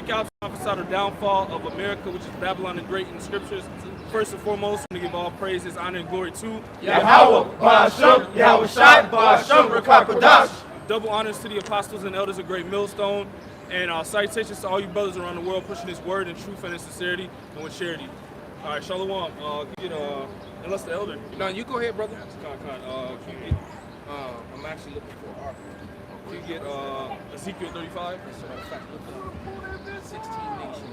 break out, prophesy the downfall of America, which is Babylon the Great in the scriptures. First and foremost, I'm going to give all praises, honor, and glory to Yahweh, Ba'ashem, Yahweh Shai, Ba'ashem, Rakakwadash. Double honors to the apostles and elders of Great Millstone, and salutations to all you brothers around the world pushing this word in truth and in sincerity and with charity. All right, Shalom. Unless the elder. No, you go ahead, brother. Can you get, I'm actually looking for an article. Can you get Ezekiel 35? 16 nations.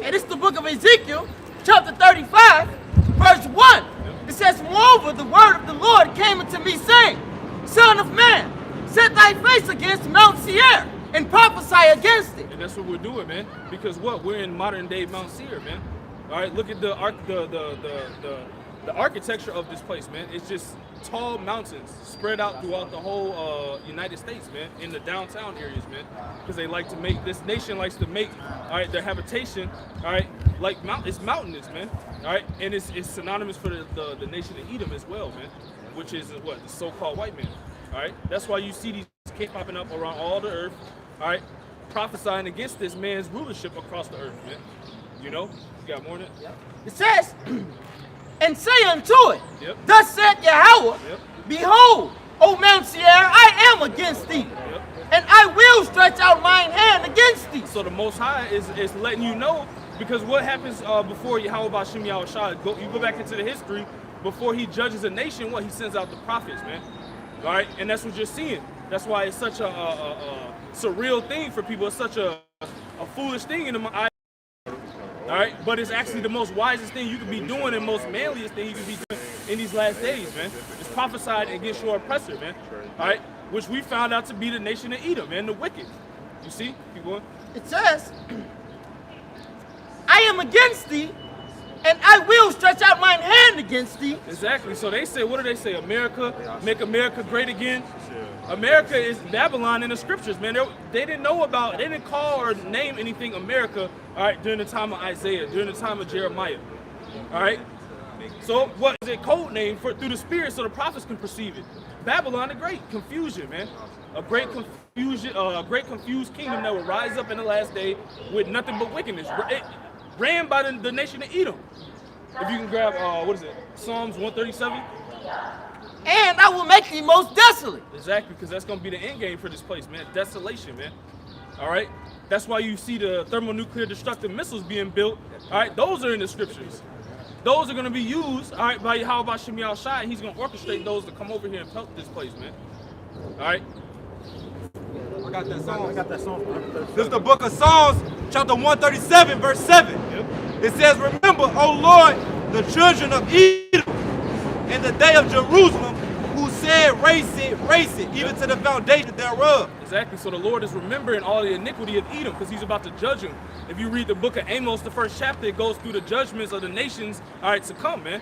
And it's the book of Ezekiel, chapter 35, verse 1. It says, moreover, the word of the Lord came unto me, saying, Son of man, set thy face against Mount Seir, and prophesy against it. And that's what we're doing, man. Because what? We're in modern day Mount Seir, man. All right, look at the architecture of this place, man. It's just tall mountains spread out throughout the whole United States, man, in the downtown areas, man. Because they like to make, this nation likes to make, all right, their habitation, all right, like it's mountainous, man. All right, and it's synonymous for the nation of Edom as well, man, which is what? The so-called white man. All right, that's why you see these kids popping up around all the earth, all right, prophesying against this man's rulership across the earth, man. You know, you got more than that? It says, and say unto it, Yep. Thus saith Yahweh, Yep. Behold, O Mount Seir, I am against thee, Yep. and I will stretch out mine hand against thee. So the Most High is letting you know, because what happens before Yahweh Ba'ashem Yahweh Shai, you go back into the history, before he judges a nation, what? He sends out the prophets, man. All right, and that's what you're seeing. That's why it's such a surreal thing for people. It's such a foolish thing in the eyes. All right, but it's actually the most wisest thing you could be doing and most manliest thing you could be doing in these last days, man. It's prophesied against your oppressor, man. All right, which we found out to be the nation of Edom, man, the wicked. You see? Keep going. It says, I am against thee, and I will stretch out mine hand against thee. Exactly. So they say, what do they say? America, make America great again. America is Babylon in the scriptures, man. They didn't know about, they didn't call or name anything America, all right, during the time of Isaiah, during the time of Jeremiah, all right? So what is a code name for through the spirit so the prophets can perceive it? Babylon the Great, confusion, man. A great confused kingdom that will rise up in the last day with nothing but wickedness. It ran by the nation of Edom. If you can grab, what is it? Psalms 137. And I will make thee most desolate. Exactly, because that's going to be the end game for this place, man. Desolation, man. All right? That's why you see the thermonuclear destructive missiles being built. All right? Those are in the scriptures. Those are going to be used, all right, by Yahweh Ba'ashem Yahweh Shai. He's going to orchestrate those to come over here and pelt this place, man. All right? I got that song. This is the book of Psalms, chapter 137, verse 7. Yep. It says, remember, O Lord, the children of Edom, in the day of Jerusalem, who said, race it, even to the foundation thereof. Exactly. So the Lord is remembering all the iniquity of Edom because he's about to judge him. If you read the book of Amos, the first chapter, it goes through the judgments of the nations, all right, to come, man.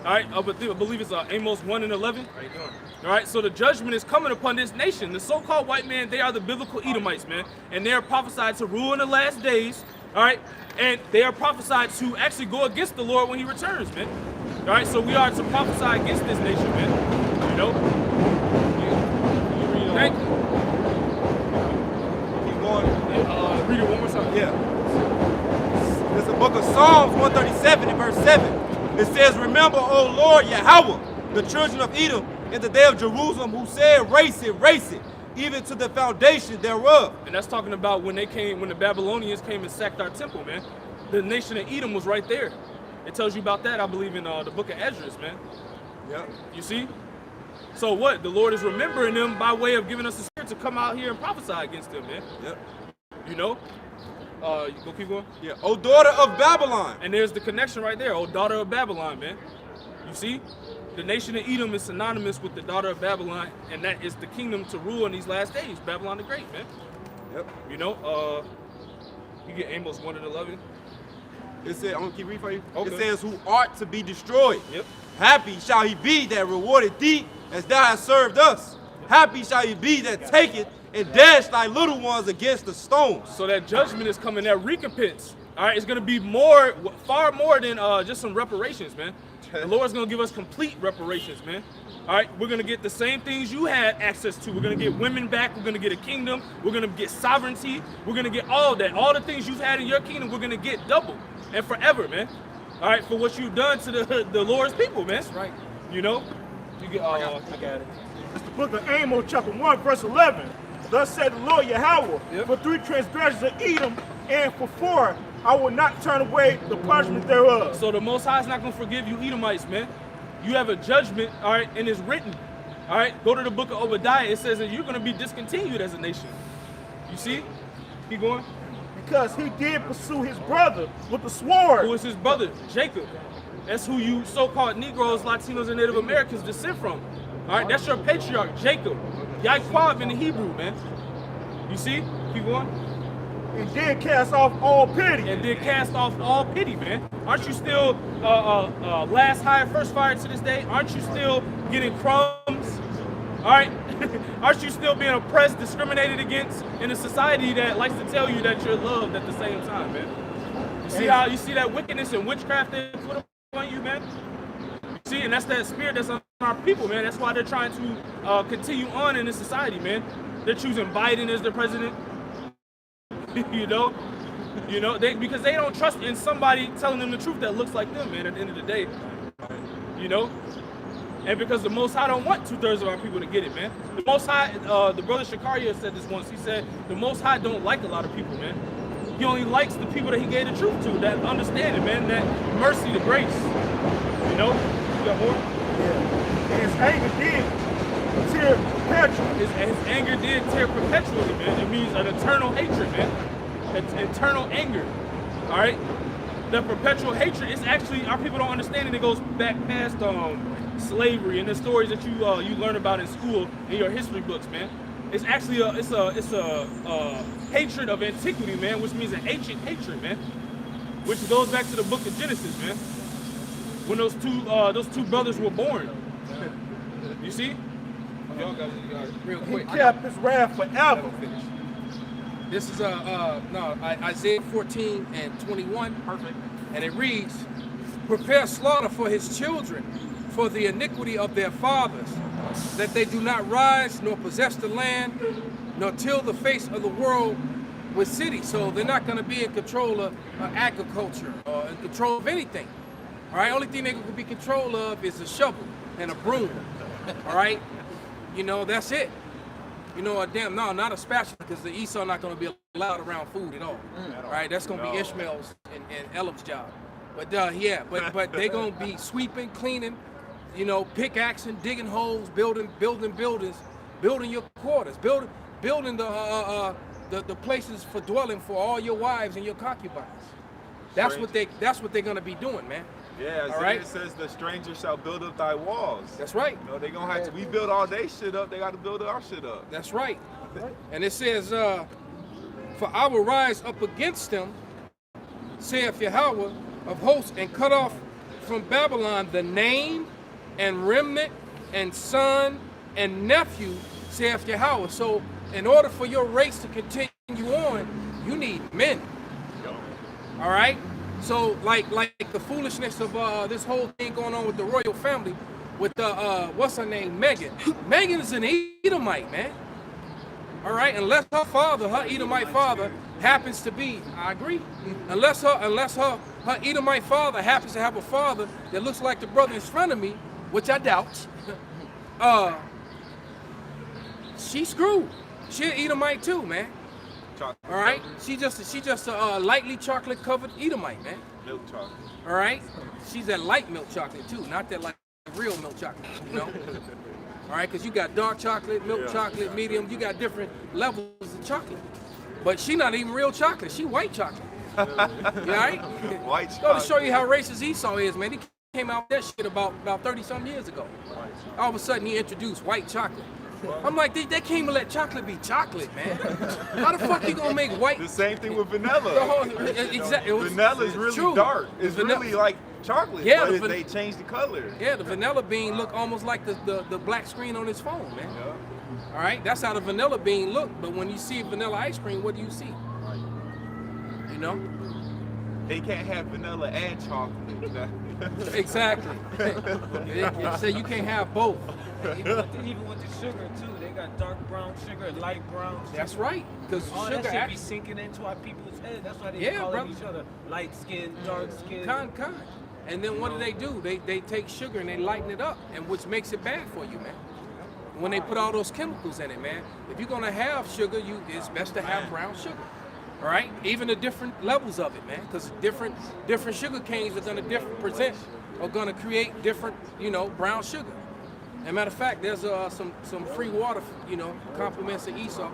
All right, I believe it's Amos 1 and 11. How you doing? All right, so the judgment is coming upon this nation. The so-called white man, they are the biblical Edomites, man. And they are prophesied to rule in the last days, all right? And they are prophesied to actually go against the Lord when he returns, man. All right, so we are to prophesy against this nation, man. You know? Thank you. Keep going. Read it one more time. Yeah. It's the book of Psalms 137 and verse 7. It says, remember, O Lord, Yahweh, the children of Edom, in the day of Jerusalem, who said, race it, even to the foundation thereof. And that's talking about when the Babylonians came and sacked our temple, man. The nation of Edom was right there. It tells you about that, I believe, in the book of Esdras, man. Yep. You see? So what? The Lord is remembering them by way of giving us the spirit to come out here and prophesy against them, man. Yep. You know? You go keep going? Yeah. O daughter of Babylon. And there's the connection right there. Oh, daughter of Babylon, man. You see? The nation of Edom is synonymous with the daughter of Babylon, and that is the kingdom to rule in these last days. Babylon the Great, man. Yep. You know, you get Amos 1 and 11. It says, I'm going to keep reading for you. Okay. It says, who art to be destroyed. Yep. Happy shall he be that rewarded thee as thou hast served us. Happy shall he be that taketh and dash thy little ones against the stones. So that judgment is coming, that recompense. All right, it's going to be more, far more than just some reparations, man. The Lord's gonna give us complete reparations, man. All right, we're gonna get the same things you had access to. We're gonna get women back. We're gonna get a kingdom. We're gonna get sovereignty. We're gonna get all that. All the things you've had in your kingdom, we're gonna get double and forever, man. All right, for what you've done to the Lord's people, man. That's right. You know, you get. I got it. It's the book of Amos, chapter 1, verse 11. Thus said the Lord Yahweh, Yep. for 3 transgressions of Edom, and for 4, I will not turn away the punishment thereof. So the Most High is not gonna forgive you, Edomites, man. You have a judgment, all right, and it's written. All right, go to the book of Obadiah. It says that you're gonna be discontinued as a nation. You see? Keep going. Because he did pursue his brother with the sword. Who is his brother? Jacob. That's who you so-called Negroes, Latinos, and Native Americans descend from. All right, that's your patriarch, Jacob. Yaquab in the Hebrew, man. You see? Keep going. And did cast off all pity. And then cast off all pity, man. Aren't you still last hired, first fired to this day? Aren't you still getting crumbs? All right? Aren't you still being oppressed, discriminated against in a society that likes to tell you that you're loved at the same time, man? You see how you see that wickedness and witchcraft they put upon you, man? You see, and that's that spirit that's on our people, man. That's why they're trying to continue on in this society, man. They're choosing Biden as their president. you know, because they don't trust in somebody telling them the truth that looks like them, man. At the end of the day, you know, and because the Most High don't want 2/3 of our people to get it, man. The Most High, the brother Shakaria said this once. He said the Most High don't like a lot of people, man. He only likes the people that he gave the truth to, that understand it, man. That mercy, the grace. You know, you got more. Yeah. And his anger did tear perpetually. His anger did tear perpetually, man. It means an eternal hatred, man. It's eternal anger. All right? The perpetual hatred is actually, our people don't understand it. It goes back past slavery and the stories that you learn about in school in your history books, man. It's actually a hatred of antiquity, man, which means an ancient hatred, man. Which goes back to the book of Genesis, man. When those two brothers were born. You see? Y'all got real He quick. kept his wrath forever. This is Isaiah 14:21. Perfect. And it reads, prepare slaughter for his children, for the iniquity of their fathers, that they do not rise nor possess the land, nor till the face of the world with cities. So they're not going to be in control of agriculture or in control of anything. All right, only thing they could be in control of is a shovel and a broom. All right, you know, that's it. You know, not a spatula, because the Esau not going to be allowed around food at all. All right, that's going to be Ishmael's and Elam's job. But but they're going to be sweeping, cleaning, you know, pickaxing, digging holes, building buildings, building your quarters, building the places for dwelling for all your wives and your concubines. That's what they're going to be doing, man. Yeah, all right. It says the stranger shall build up thy walls. That's right. You know, they're gonna have to. We build all they shit up. They got to build our shit up. That's right. And it says, for I will rise up against them, saith Yahweh of hosts, and cut off from Babylon the name and remnant and son and nephew, saith Yahweh. So in order for your race to continue on, you need men. All right? So like the foolishness of this whole thing going on with the royal family, with what's her name, Megan. Megan is an Edomite, man. All right, unless her father, her Edomite father, happens to be, I agree. Unless her Edomite father happens to have a father that looks like the brother in front of me, which I doubt. She's screwed. She's an Edomite too, man. Chocolate. All right, she just a lightly chocolate covered Edomite, man. Milk chocolate. All right, she's that light milk chocolate too, not that like real milk chocolate, you know. All right, because you got dark chocolate, milk chocolate, medium. You got different levels of chocolate, but she not even real chocolate. She white chocolate. You all right? White Go to chocolate. show you how racist Esau is, man. He came out with that shit about 30-some years ago. All of a sudden, he introduced white chocolate. I'm like, they can't even let chocolate be chocolate, man. How the fuck you gonna make white? The same thing with vanilla. The whole, exactly. Vanilla is really true. dark. It's Vanilla- really like chocolate, Yeah, but the they changed the color. Yeah, the vanilla bean look almost like the black screen on his phone, man. Yeah. All right, that's how the vanilla bean look. But when you see vanilla ice cream, what do you see? You know? They can't have vanilla and chocolate. Exactly. They say you can't have both. Even with the sugar too, they got dark brown sugar, light brown sugar. That's right. Because All sugar that shit be actually sinking into our people's head. That's why they Yeah, calling brother. each other light skin, dark skin. Con. And then what do? They take sugar and they lighten it up, and which makes it bad for you, man. When they put all those chemicals in it, man. If you're gonna have sugar, it's best to have brown sugar. All right, even the different levels of it, man, because different sugar canes are gonna create different, brown sugar. As a matter of fact, there's some free water, compliments to Esau.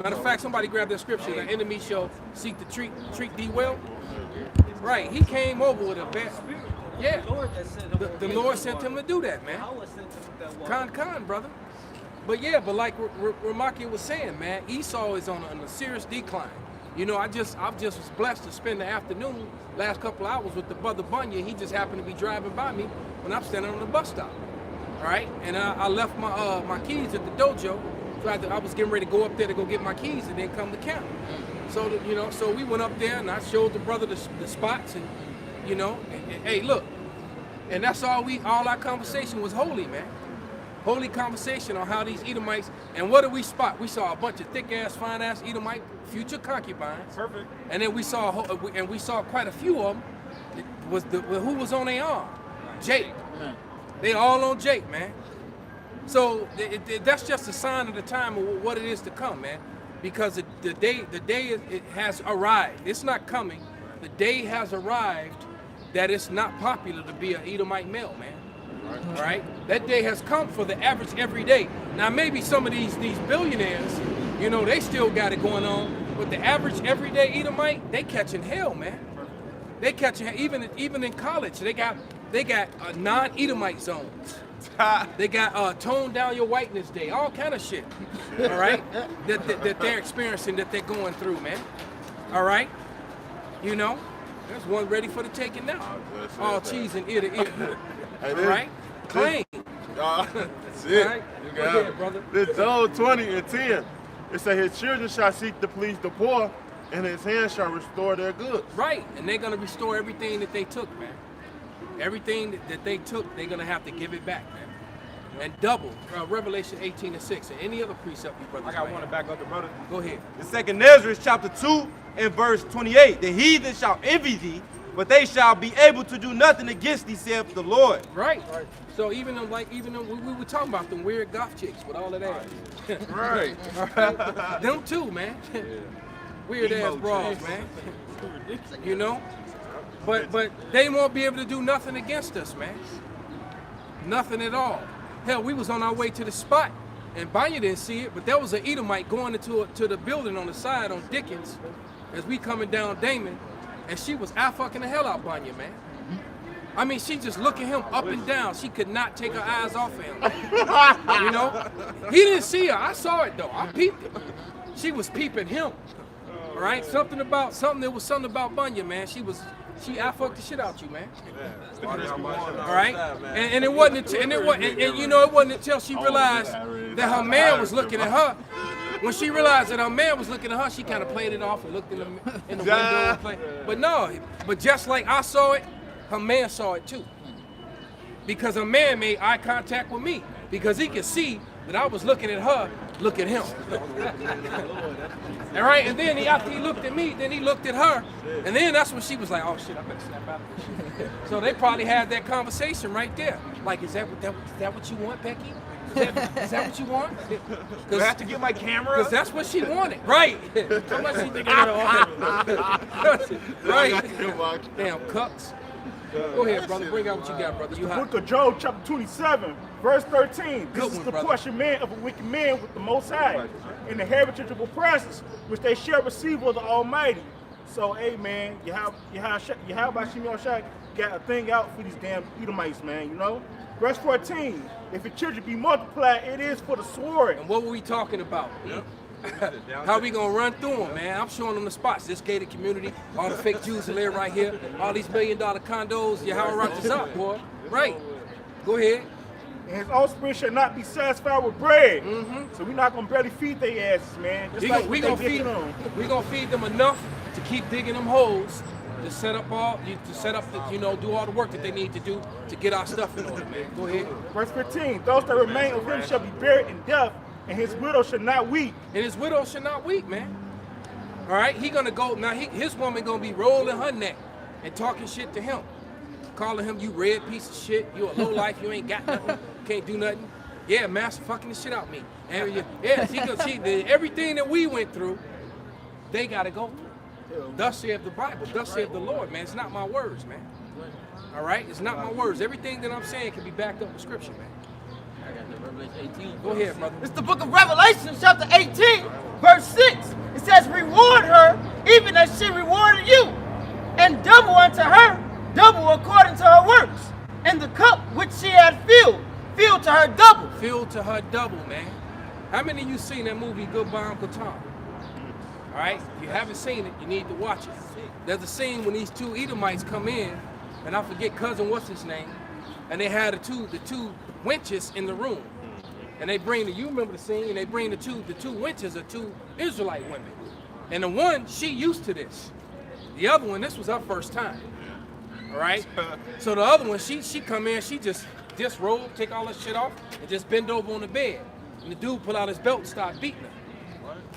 Matter of fact, somebody grabbed that scripture. The enemy shall seek to treat thee well. Right, he came over with a bad. Yeah, the Lord sent him to do that, man. Con, brother. But like Ramaki was saying, man, Esau is on a serious decline. I just was blessed to spend the afternoon, last couple hours with the brother Bunya. He just happened to be driving by me when I'm standing on the bus stop. All right, and I left my keys at the dojo. So I was getting ready to go up there to go get my keys and then come to camp. So so we went up there and I showed the brother the spots and hey, look, and that's all our conversation was holy, man. Holy conversation on how these Edomites, and what did we spot? We saw a bunch of thick-ass, fine-ass Edomite future concubines. Perfect. And then we saw quite a few of them. Who was on their arm? Jake. They all on Jake, man. So that's just a sign of the time of what it is to come, man. Because the day it has arrived. It's not coming. The day has arrived that it's not popular to be an Edomite male, man. All right? That day has come for the average everyday. Now maybe some of these billionaires, they still got it going on, but the average everyday Edomite, they catching hell, man. They catching even in college. They got non-Edomite zones. They got tone down your whiteness day, all kind of shit. All right? that they're experiencing, that they're going through, man. All right? There's one ready for the taking now. All cheese and ear to ear. All right? Clean. That's it. Right? You Go got ahead, it. brother. This Job 20:10, it says his children shall seek to please the poor, and his hands shall restore their goods. Right, and they're gonna restore everything that they took, man. Everything that they took, they're gonna have to give it back, man. And double. Revelation 18:6. And any other precept you brothers I got might one to have. back up the brother. Go ahead. The second Ezra chapter 2 and verse 28. The heathen shall envy thee, but they shall be able to do nothing against thee, saith the Lord. Right. So even them we were talking about them weird goth chicks with all that ass. Right. Them too, man. Weird ass bras, man. But they won't be able to do nothing against us, man. Nothing at all. Hell, we was on our way to the spot, and Banya didn't see it, but there was an Edomite going to the building on the side on Dickens, as we coming down Damon, and she was fucking the hell out Banya, man. I mean, she just looking him up and down. She could not take her eyes off of him. He didn't see her. I saw it though. I peeped it. She was peeping him. All right, something about Bunya, man. I fucked the shit out you, man. All right, and it wasn't until she realized that her man was looking at her. When she realized that her man was looking at her, she kind of played it off and looked in the window and played. But just like I saw it, her man saw it too. Because her man made eye contact with me because he could see that I was looking at her, look at him. All right, and then after he looked at me, then he looked at her, and then that's when she was like, "Oh shit, I better snap out of this shit." So they probably had that conversation right there. Like, is that what you want, Becky? Is that what you want? Do I have to get my camera? Because that's what she wanted, right? How much she thinking right? Damn cucks. Go ahead, brother. Bring out what you got, brother. You hot. Book of Job, chapter 27, verse 13. This is one, the brother. portion man of a wicked man with the Most High, and the heritage of oppressors, which they shall receive of the Almighty. So, hey, man, Yahweh Shai got a thing out for these damn Edomites, man, Verse 14. If your children be multiplied, it is for the sword. And what were we talking about? How we gonna run through them, man? I'm showing them the spots. This gated community, all the fake Jews that live right here, all these $1 million condos. Yahweh rocked us up, boy. Right. Go ahead. And his offspring shall not be satisfied with bread. So we're not gonna barely feed their asses, man. Just We like gonna what they did feed to them. we gonna feed them enough to keep digging them holes to set up do all the work that they need to do to get our stuff in order, man. Go ahead. Verse 15, those that remain of him shall be buried in death, and his widow shall not weep. And his widow should not weep, man. All right, he gonna go now. His woman gonna be rolling her neck and talking shit to him, calling him you red piece of shit. You a low life. You ain't got nothing. Can't do nothing. Yeah, master fucking the shit out me. And everything that we went through, they gotta go through. Thus saith the Bible. Thus saith the Lord, man. It's not my words, man. All right, it's not my words. Everything that I'm saying can be backed up with scripture, man. I got the Revelation 18. Go ahead, brother. It's the book of Revelation, chapter 18, verse 6. It says, reward her even as she rewarded you, and double unto her, double according to her works. And the cup which she had filled to her double. Filled to her double, man. How many of you seen that movie Goodbye Uncle Tom? All right, if you haven't seen it, you need to watch it. There's a scene when these two Edomites come in, and I forget cousin what's his name, and they had the two wenches in the room. And they bring you remember the scene, and they bring the two wenches are two Israelite women. And the one, she used to this. The other one, this was her first time. All right? So the other one, she come in, she just disrobe, take all her shit off, and just bend over on the bed. And the dude pull out his belt and start beating her.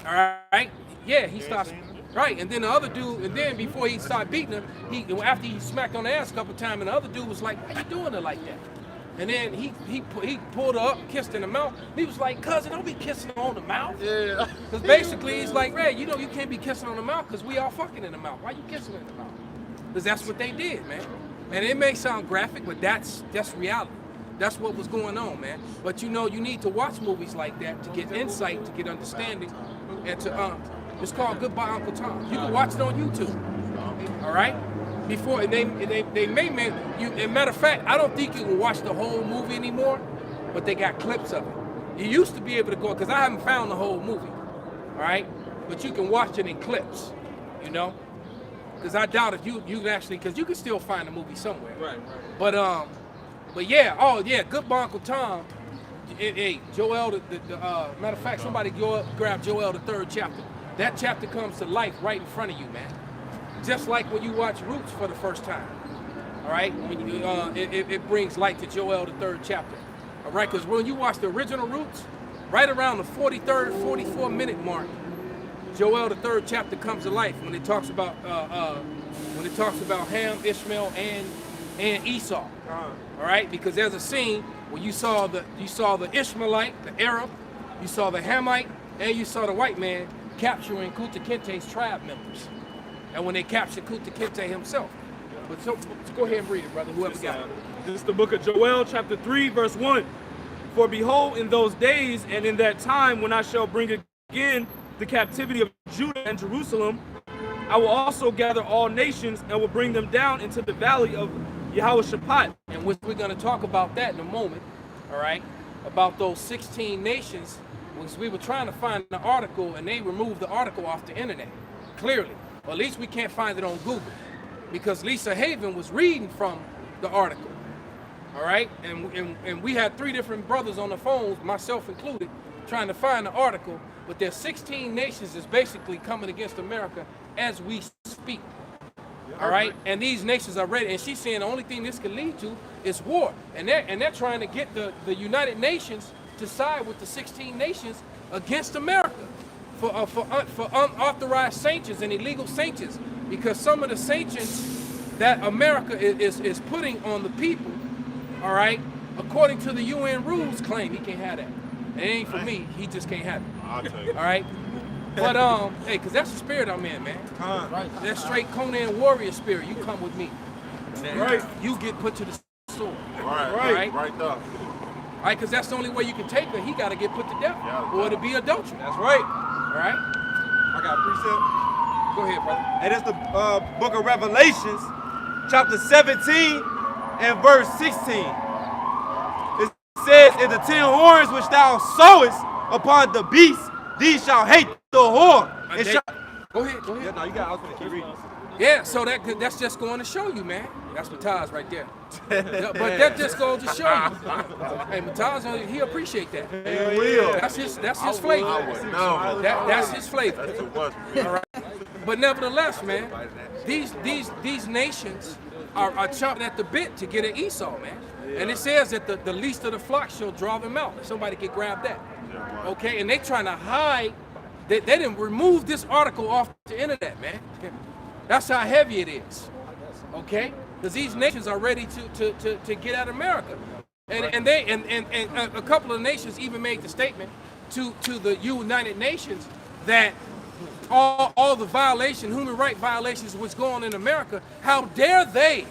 All right? Yeah, he starts. Right, and then the other dude, and then before he started beating her, after he smacked on the ass a couple times, and the other dude was like, why you doing her like that? And then he pulled her up, kissed in the mouth. He was like, cousin, don't be kissing her on the mouth. Yeah. Because basically he's like, Red, you can't be kissing on the mouth because we all fucking in the mouth. Why you kissing her in the mouth? Because that's what they did, man. And it may sound graphic, but that's reality. That's what was going on, man. But you need to watch movies like that to get insight, to get understanding, and to it's called Goodbye Uncle Tom. You can watch it on YouTube. All right? Before they may you. As a matter of fact, I don't think you can watch the whole movie anymore, but they got clips of it. You used to be able to go because I haven't found the whole movie. All right? But you can watch it in clips. Because I doubt if you can actually, because you can still find the movie somewhere. Right. But yeah, Goodbye Uncle Tom. Hey, Joel, matter of fact, somebody grab Joel the 3rd chapter. That chapter comes to life right in front of you, man. Just like when you watch Roots for the first time. All right, when you, it brings light to Joel the 3rd chapter. All right, because when you watch the original Roots, right around the 43rd, 44-minute mark, Joel the 3rd chapter comes to life when it talks about Ham, Ishmael, and Esau. All right, because there's a scene where you saw the Ishmaelite, the Arab, you saw the Hamite, and you saw the white man capturing Kunta Kinte's tribe members. And when they captured Kunta Kinte himself. But so go ahead and read it, brother, whoever got it. This is the book of Joel, chapter 3, verse 1. For behold, in those days and in that time when I shall bring again the captivity of Judah and Jerusalem, I will also gather all nations and will bring them down into the valley of Yehoshaphat. And we're going to talk about that in a moment, all right? About those 16 nations. Because we were trying to find the article and they removed the article off the internet, clearly. Or at least we can't find it on Google because Lisa Haven was reading from the article, all right? And we had 3 different brothers on the phones, myself included, trying to find the article, but there's 16 nations is basically coming against America as we speak, all right? And these nations are ready, and she's saying the only thing this could lead to is war. And they're trying to get the United Nations to side with the 16 nations against America for unauthorized sanctions and illegal sanctions, because some of the sanctions that America is putting on the people, all right, according to the UN rules, claim he can't have that. It ain't for me. He just can't have it. I'll tell you. All right. But hey, cause that's the spirit I'm in, man. That straight Conan warrior spirit. You come with me. Right. You get put to the sword. Right there. All right, because that's the only way you can take her. He got to get put to death, or it'll be adultery. That's right. All right? I got a precept. Go ahead, brother. And it's the book of Revelations, chapter 17 and verse 16. It says, "In the 10 horns which thou sowest upon the beast, these shall hate the whore." Go ahead. Yeah, no, you got. I was gonna keep reading. Yeah, so that's just going to show you, man. That's Mataz right there. But that just goes to show you. Hey, Mataz, he appreciate that. He will. That's his flavor. No. That's his flavor. All right. But nevertheless, man, these nations are chomping at the bit to get at Esau, man. And it says that the least of the flock shall draw them out. Somebody can grab that. Okay, and they trying to hide. They didn't remove this article off the internet, man. That's how heavy it is. Okay, because these nations are ready to get at America, and a couple of nations even made the statement to the United Nations that all the human rights violations was going on in America. How dare they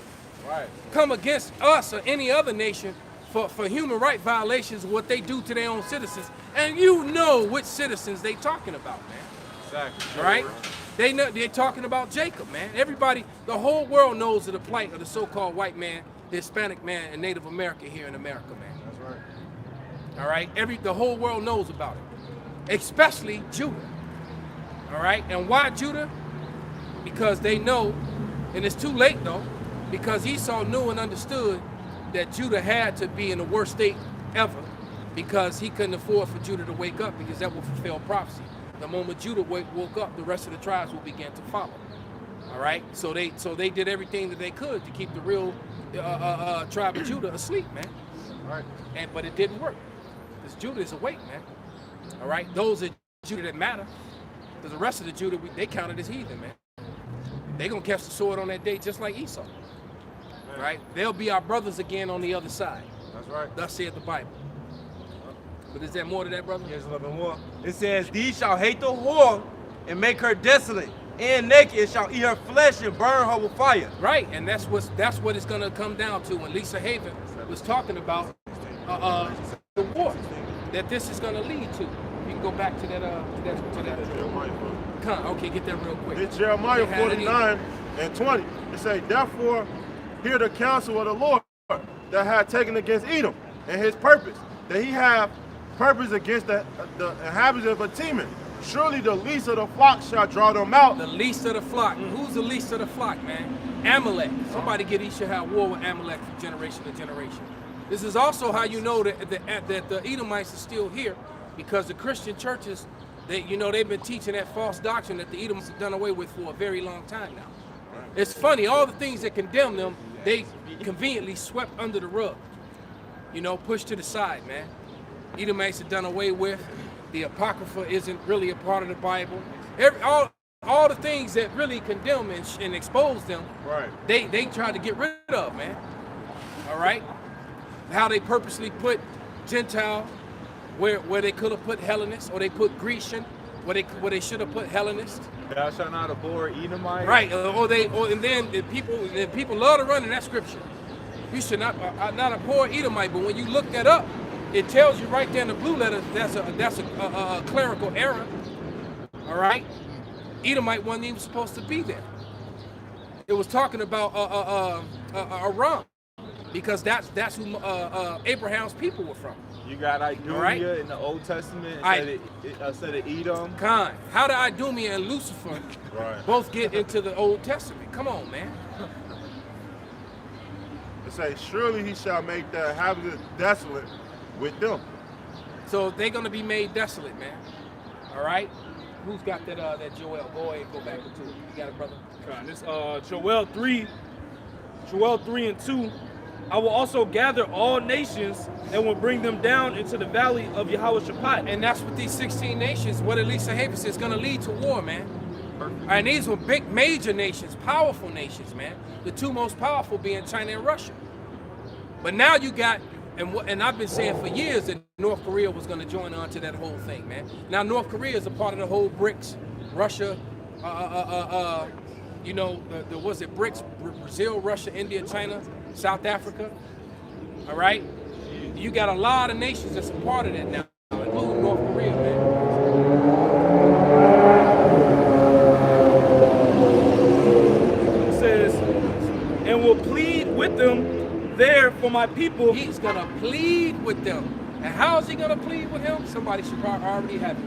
come against us or any other nation for human rights violations, what they do to their own citizens? And you know which citizens they talking about, man. Exactly. Right? They know they're talking about Jacob, man. Everybody, the whole world knows of the plight of the so-called white man, the Hispanic man, and Native American here in America, man. That's right. All right? The whole world knows about it, especially Judah. All right? And why Judah? Because they know, and it's too late though, because Esau knew and understood that Judah had to be in the worst state ever, because he couldn't afford for Judah to wake up, because that would fulfill prophecy. The moment Judah woke up, the rest of the tribes will begin to follow. All right, so they did everything that they could to keep the real tribe of Judah asleep, man. Right. But it didn't work, because Judah is awake, man. All right, those are Judah that matter, because the rest of the Judah they counted as heathen, man. They gonna catch the sword on that day just like Esau. Man. Right? They'll be our brothers again on the other side. That's right. Thus saith the Bible. But is there more to that, brother? Here's a little bit more. It says, these shall hate the whore and make her desolate, and naked shall eat her flesh and burn her with fire. Right, and that's what it's gonna come down to when Lisa Haven was talking about the war that this is gonna lead to. You can go back to that Okay, get that real quick. It's Jeremiah 49:20. It says, therefore, hear the counsel of the Lord that had taken against Edom, and his purpose, that he have purpose against the inhabitants of Teman. Surely the least of the flock shall draw them out. The least of the flock. Who's the least of the flock, man? Amalek. Somebody get Esau have war with Amalek from generation to generation. This is also how you know that the Edomites are still here, because the Christian churches, they've been teaching that false doctrine that the Edomites have done away with for a very long time now. It's funny, all the things that condemn them, they conveniently swept under the rug. Pushed to the side, man. Edomites are done away with. The Apocrypha isn't really a part of the Bible. All the things that really condemn and expose them, right? They try to get rid of, man. All right? How they purposely put Gentile where they could have put Hellenist, or they put Grecian where they should have put Hellenist. Thou shalt not abhor Edomite. Right, and then people love to run in that scripture. You should not abhor Edomite, but when you look that up, it tells you right there in the blue letter that's a clerical error. All right, Edomite wasn't even supposed to be there. It was talking about Aram, because that's who Abraham's people were from. You got Idumea right? in the Old Testament instead of Edom. How did Idumea and Lucifer both get into the Old Testament? Come on, man. It says, surely he shall make the inhabitants desolate with them. So they're gonna be made desolate, man. All right. Who's got that Joel? Go ahead, go back to it. You got it, brother. This Joel 3:2. I will also gather all nations and will bring them down into the valley of Jehoshaphat. And that's what these 16 nations, what Elisa Haven says, is gonna lead to war, man. And these were big, major nations, powerful nations, man. The two most powerful being China and Russia. But now you got, and I've been saying for years that North Korea was going to join on to that whole thing, man. Now North Korea is a part of the whole BRICS, Russia, was it BRICS, Brazil, Russia, India, China, South Africa, all right? You got a lot of nations that's a part of that now, including North Korea, man. And will plead with them there for my people. He's gonna plead with them. And how is he gonna plead with him? Somebody should already have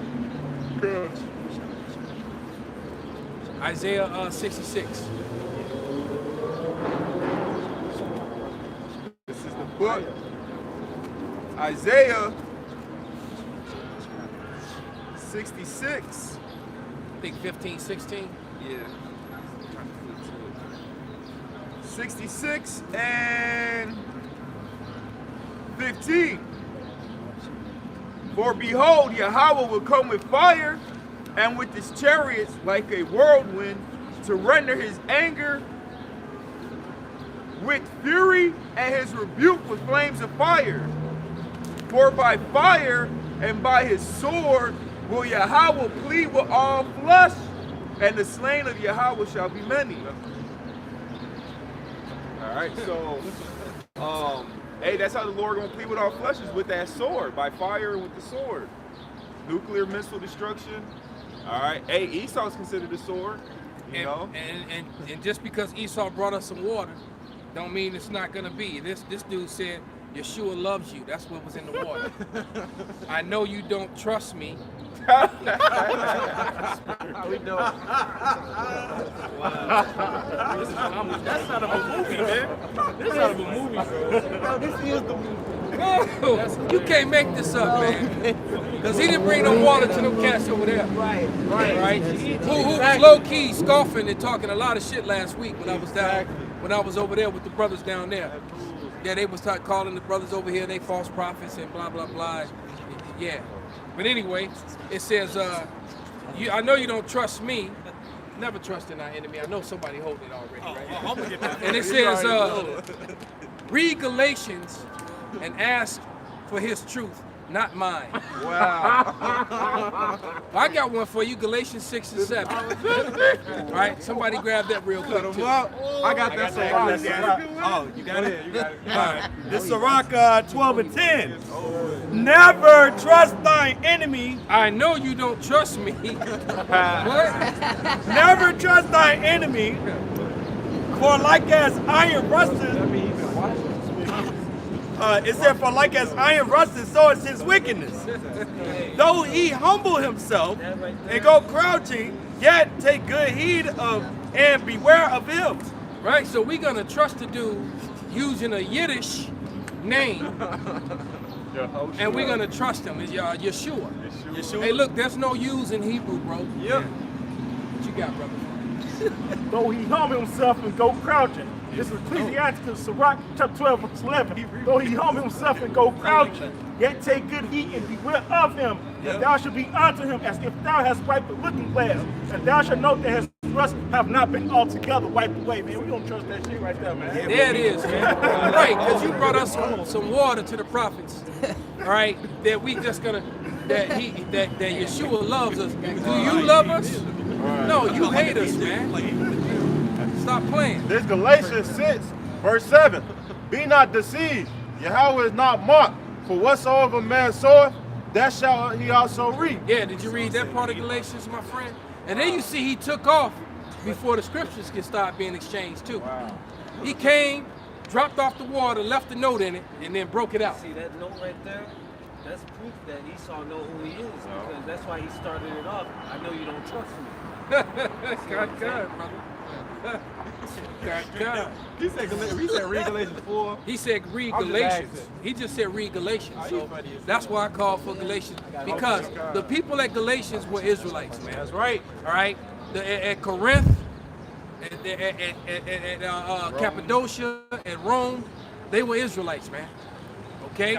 it. Isaiah 66. This is the book. Isaiah 66. I think 15, 16. Yeah. 66 and 15. For behold, Yahweh will come with fire and with his chariots like a whirlwind to render his anger with fury and his rebuke with flames of fire. For by fire and by his sword will Yahweh plead with all flesh, and the slain of Yahweh shall be many. All right, so, hey, that's how the Lord gonna plead with all flesh, is with that sword, by fire and with the sword. Nuclear missile destruction. All right, hey, Esau's considered a sword, you know. And just because Esau brought us some water, don't mean it's not gonna be. This dude said, Yeshua loves you. That's what was in the water. I know you don't trust me. How we doing? That's out of a movie, man. This is out of a movie, bro. No, this is the movie. No, you can't make this up, man. Because he didn't bring no water to them cats over there. Right. Who was low-key scoffing and talking a lot of shit last week when I was down, when I was over there with the brothers down there. Yeah, they was calling the brothers over here, they false prophets and blah, blah, blah. Yeah. But anyway, it says, I know you don't trust me. Never trust in our enemy. I know somebody holding it already, right? I'm gonna get that. And it says, read Galatians and ask for his truth, not mine. Wow. I got one for you, Galatians 6 and 7. All right, somebody grab that real quick, too. I got that Sirach. Oh, you got it? You got it. All right. This Sirach 12 and 10. Never trust thine enemy. I know you don't trust me. What? Never trust thine enemy. For like as iron rusted. It said, for like as iron rusted, so is his wickedness. Though he humble himself and go crouching, yet take good heed of and beware of him. Right, so we're going to trust the dude using a Yiddish name, and we're going to trust him. It's Yeshua. Hey, look, there's no U's in Hebrew, bro. Yep. What you got, brother? Though he humble himself and go crouching. This is Ecclesiastes, Sirach chapter 12, verse 11. Though he humble himself and go crouching, yet take good heed and beware of him, that thou should be unto him as if thou hast wiped the looking glass, and thou shalt note that his rust have not been altogether wiped away. Man, we don't trust that shit right there, man. There it is, man. Right, because you brought us some water to the prophets. All right, that we just gonna that Yeshua loves us. Do you love us? No, you hate us, man. Stop playing. This Galatians 6, verse 7. Be not deceived. Yahweh is not mocked. For whatsoever man soweth, that shall he also reap. Yeah, did you read that part of Galatians, my friend? And then you see he took off before the scriptures can start being exchanged too. Wow. He came, dropped off the water, left a note in it, and then broke it out. See that note right there? That's proof that Esau know who he is, because that's why he started it off. I know you don't trust me. God, brother. God. He said read Galatians 4. He said read Galatians. He just said read Galatians. So that's why I called for Galatians. Because the people at Galatians were Israelites, man. That's right. All right? At Corinth, at Cappadocia, at Rome, they were Israelites, man. Okay?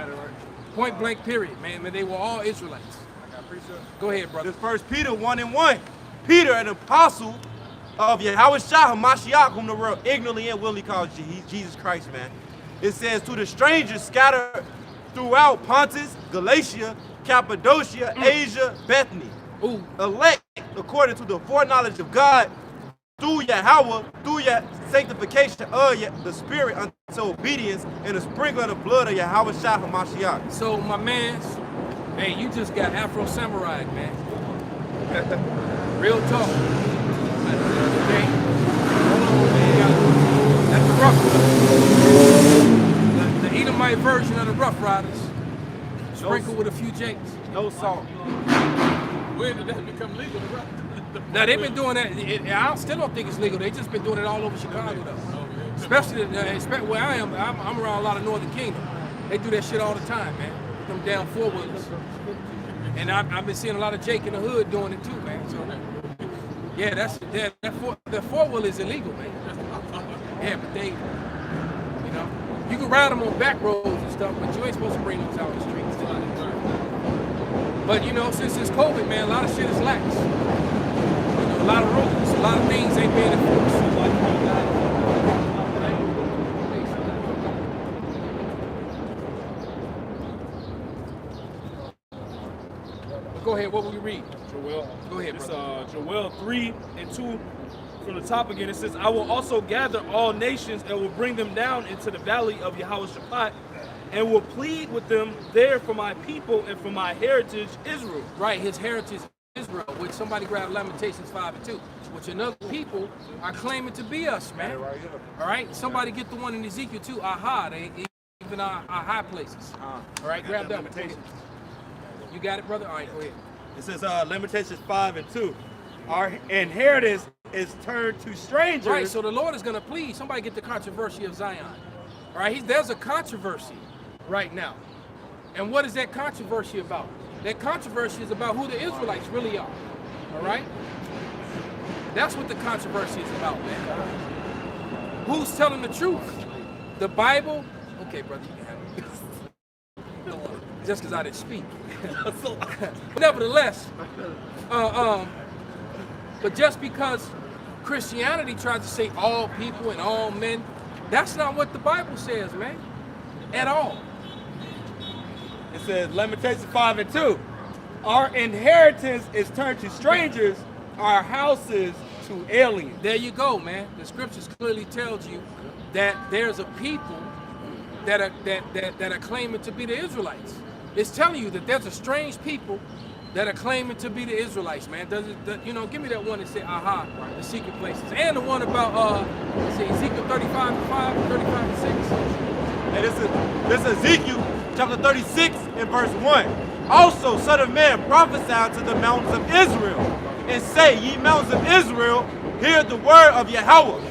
Point blank period, man. They were all Israelites. Go ahead, brother. This 1 Peter 1 and 1. Peter, an apostle of Yahweh Shah HaMashiach, whom the world ignorantly and willingly calls Jesus Christ, man. It says, to the strangers scattered throughout Pontus, Galatia, Cappadocia, Asia, Bethany, elect according to the foreknowledge of God, through Yahweh, through your sanctification of the Spirit unto obedience and the sprinkling of the blood of Yahweh Shah HaMashiach. So, my mans, hey, you just got Afro Samurai, man. Real talk. Okay. Hold on, man. That's the Rough Riders. The Edomite version of the Rough Riders. Sprinkled with a few jakes. No salt. When did that become legal? Now, they've been doing that. I still don't think it's legal. They've just been doing it all over Chicago, though. Especially where I am. I'm around a lot of Northern Kingdom. They do that shit all the time, man. Them down four-wheelers. And I've been seeing a lot of Jake in the hood doing it too, man. So, yeah, that four-wheel is illegal, man. Yeah, but they, you know, you can ride them on back roads and stuff, but you ain't supposed to bring those out in the streets. But you know, since it's COVID, man, a lot of shit is lax. You know, a lot of rules, a lot of things ain't being enforced. Go ahead, what will you read? Joel. Go ahead, It's brother. Joel 3:2 from the top again. It says, I will also gather all nations and will bring them down into the valley of Yehoshaphat and will plead with them there for my people and for my heritage Israel. Right, his heritage Israel, which somebody grabbed Lamentations 5:2, which another people are claiming to be us, man. All right, somebody get the one in Ezekiel 2, aha, they even our high places. All right, grab that one. You got it, brother? All right, go ahead. It says Lamentations 5:2. Our inheritance is turned to strangers. Right, so the Lord is going to plead. Somebody get the controversy of Zion. All right, there's a controversy right now. And what is that controversy about? That controversy is about who the Israelites really are. All right? That's what the controversy is about, man. Who's telling the truth? The Bible? Okay, brother, you can have it. Just because I didn't speak. Nevertheless, but just because Christianity tries to say all people and all men, that's not what the Bible says, man, at all. It says Lamentations 5:2. Our inheritance is turned to strangers, our houses to aliens. There you go, man. The scriptures clearly tells you that there's a people that are claiming to be the Israelites. It's telling you that there's a strange people that are claiming to be the Israelites, man. You know, give me that one that say, aha, the secret places. And the one about, say Ezekiel 35:5 and 35:6. And this is Ezekiel chapter 36 and verse 1. Also, son of man, prophesy to the mountains of Israel, and say, ye mountains of Israel, hear the word of Yahweh.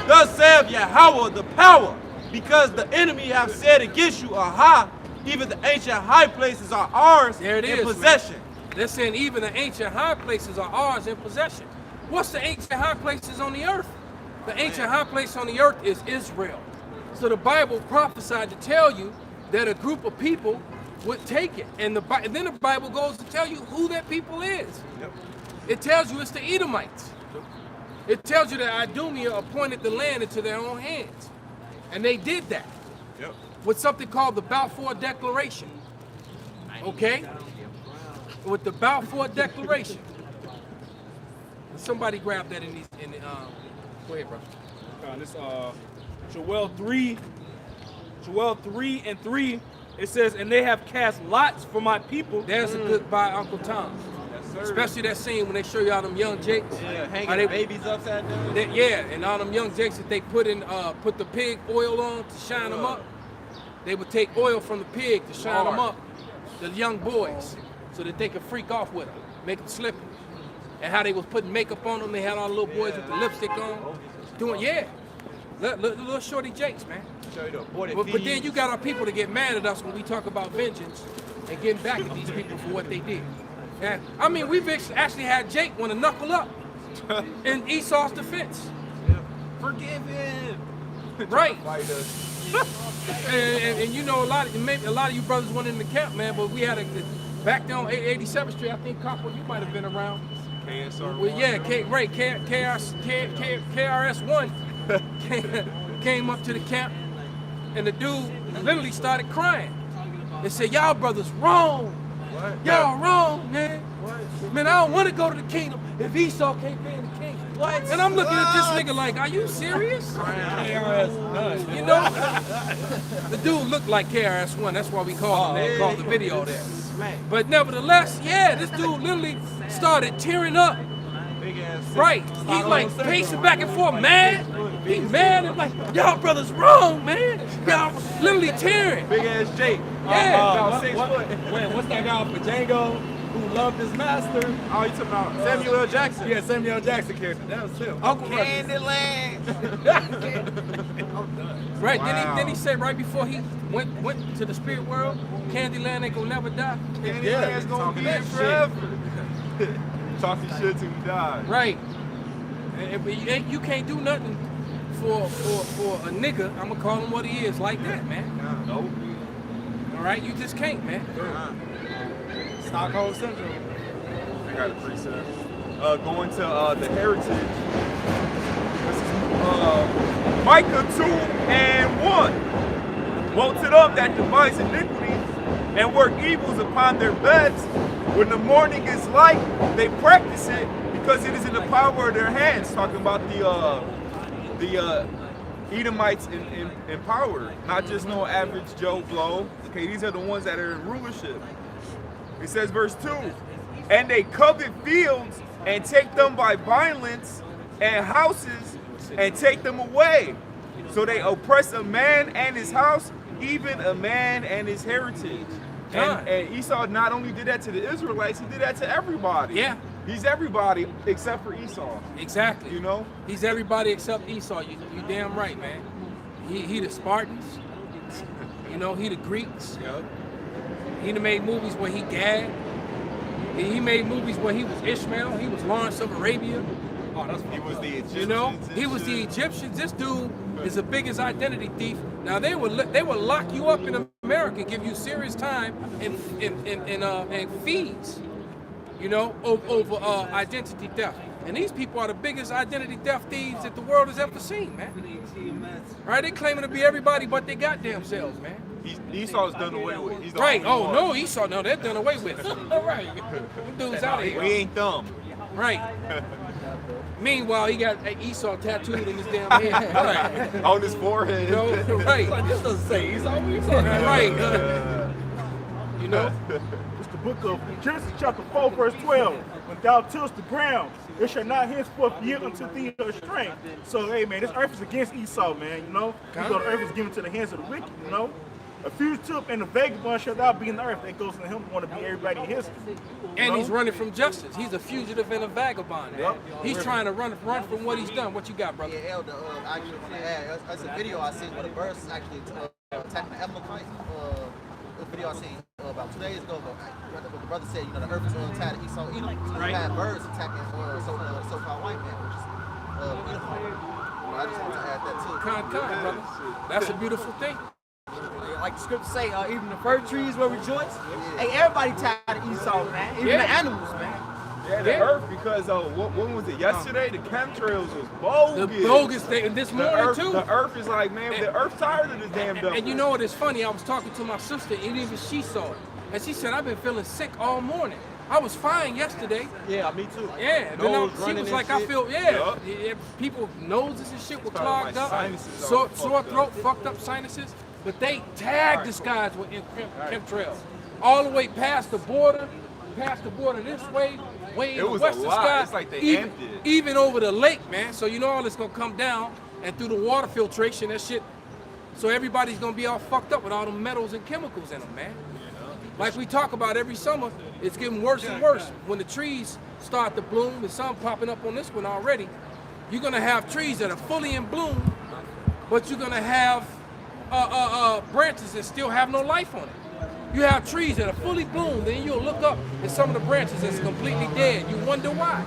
Thus saith Yahweh the power, because the enemy have said against you, aha, even the ancient high places are ours There it in is, possession. man. They're saying even the ancient high places are ours in possession. What's the ancient high places on the earth? The ancient high place on the earth is Israel. So the Bible prophesied to tell you that a group of people would take it. And then the Bible goes to tell you who that people is. Yep. It tells you it's the Edomites. It tells you that Idumea appointed the land into their own hands. And they did that Yep. with something called the Balfour Declaration. Okay? With the Balfour Declaration. Somebody grab that in the go ahead, bro. This Joel 3:3. It says, and they have cast lots for my people. There's a goodbye, Uncle Tom. Especially that scene when they show you all them young jakes. Yeah, How hanging they- babies upside down. And all them young jakes that they put the pig oil on to shine them up. They would take oil from the pig to shine them up, the young boys, so that they could freak off with them, make them slippery. And how they was putting makeup on them, they had all the little boys with the lipstick on, doing little shorty jakes, man. Show you the aborted But then feeds. you got our people to get mad at us when we talk about vengeance and getting back at these people for what they did. And, I mean, we've actually had Jake want to knuckle up in Esau's defense. Forgive him. Right. Fight us. And you know, maybe a lot of you brothers went in the camp, man, but we had back down 87th Street, I think, Copper, you might have been around. KSR. Well, yeah, KRS-One came up to the camp, and the dude literally started crying. They said, y'all brothers wrong. Y'all wrong, man. Man, I don't want to go to the kingdom if Esau can't be in the kingdom. What? And I'm looking at this nigga like, are you serious? You know, the dude looked like KRS-One. That's why we called him that. Called the video that. But nevertheless, yeah, this dude literally started tearing up. Right. He's like pacing back and forth, mad. He's mad and like, y'all brothers wrong, man. Y'all literally tearing. Big ass Jake. Yeah. About 6 foot. Wait, what's that guy off of Django who loved his master? Oh, you talking about Samuel L. Jackson? Yeah, Samuel L. Jackson character. That was him. Uncle Candyland. Right. Wow. Then he said right before he went to the spirit world, Candyland ain't gonna never die. Candyland's gonna be here forever. Talking shit till we die. Right. And you can't do nothing for a nigga, I'm gonna call him what he is, like that, man. Nope. All right, you just can't, man. Stockholm Syndrome. I got a precept. Going to the heritage. This is Micah 2 and 1. Woe to them that devise iniquities and work evils upon their beds. When the morning is light, they practice it because it is in the power of their hands. Talking about the Edomites in power, not just no average Joe Blow. Okay, these are the ones that are in rulership. It says, verse 2, and they covet fields and take them by violence, and houses and take them away. So they oppress a man and his house, even a man and his heritage. And Esau not only did that to the Israelites, he did that to everybody. Yeah. He's everybody except for Esau. Exactly. You know? He's everybody except Esau. You damn right, man. He the Spartans. You know, he the Greeks. Yep. He done made movies where he gagged. He made movies where he was Ishmael. He was Lawrence of Arabia. Oh, he was the Egyptians. You know, he was the Egyptians. This dude is the biggest identity thief. Now they will lock you up in America, give you serious time and fees. You know, over identity theft. And these people are the biggest identity theft thieves that the world has ever seen, man. Right? They claiming to be everybody but they goddamn selves, man. Esau's done away with. He's the Right. only Oh one. no, Esau. No, they're done away with. Right. Them dudes out of here. We ain't dumb. Right. Meanwhile, he got Esau tattooed in his damn head. Right. On his forehead. You know, right. This doesn't say Esau. Right. You know. It's the book of Genesis chapter 4, verse 12. When thou tillest the ground, it shall not henceforth yield unto thee her strength. So, hey, man, this earth is against Esau, man, you know? So the earth is given to the hands of the wicked, you know? A fugitive and a vagabond shall thou be in the earth. That goes to him want to be everybody in his. And he's running from justice. He's a fugitive and a vagabond, man. He's trying to run from what he's done. What you got, brother? Yeah, Elder, I actually want to add, that's a video I seen where the birds is actually attacking the Amalekite. A video I seen about 2 days ago. But the brother said, you know, the earth is tied to Esau, Edom. So you had birds attacking so-called white man, which is beautiful. I just want to add that too. Con, brother. That's a beautiful thing. Like the scriptures say, even the fir trees will rejoice. Hey, everybody tired of Esau, man. Even the animals, man. Yeah, the earth, because when was it? Yesterday, the chemtrails was bogus. The bogus thing. This morning too. The earth is like, man, the earth tired of this damn dump. And you know what is funny? I was talking to my sister, and even she saw it, and she said, "I've been feeling sick all morning. I was fine yesterday." Yeah, me too. Yeah, Nose she running was and like, shit. "I feel yeah." People's noses and shit were clogged up, sinuses sore all fucked throat, fucked up sinuses. But they tagged this guys with chemtrails all the way past the border this way in It the was western a lot. sky, It's like they even, amped it. even over the lake, man. So you know all this gonna come down, and through the water filtration, that shit. So everybody's gonna be all fucked up with all the metals and chemicals in them, man. Like we talk about every summer, it's getting worse and worse. When the trees start to bloom, and some popping up on this one already, you're gonna have trees that are fully in bloom, but you're gonna have branches that still have no life on it. You have trees that are fully bloomed, then you'll look up at some of the branches that's completely dead. You wonder why.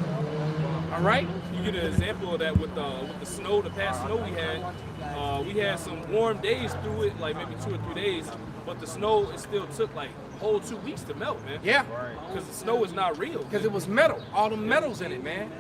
All right? You get an example of that with the snow, the past snow we had. We had some warm days through it, like maybe 2 or 3 days, but the snow, it still took like a whole 2 weeks to melt, man. Yeah. Because the snow is not real. Because it was metal, all the metals in it, man.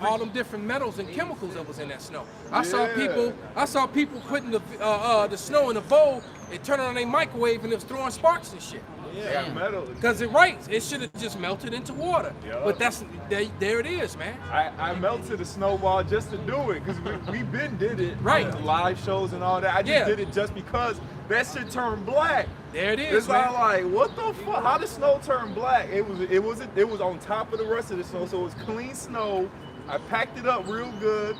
All them different metals and chemicals that was in that snow. I saw people putting the snow in a bowl and turning on their microwave and it was throwing sparks and shit. Yeah, metal. Because it should have just melted into water. Yeah. But there it is, man. I melted a snowball just to do it because we been did it. Right. On live shows and all that. I just did it just because that shit turned black. There it is, It's man. like what the fuck? How did snow turn black? It was on top of the rest of the snow, so it was clean snow. I packed it up real good,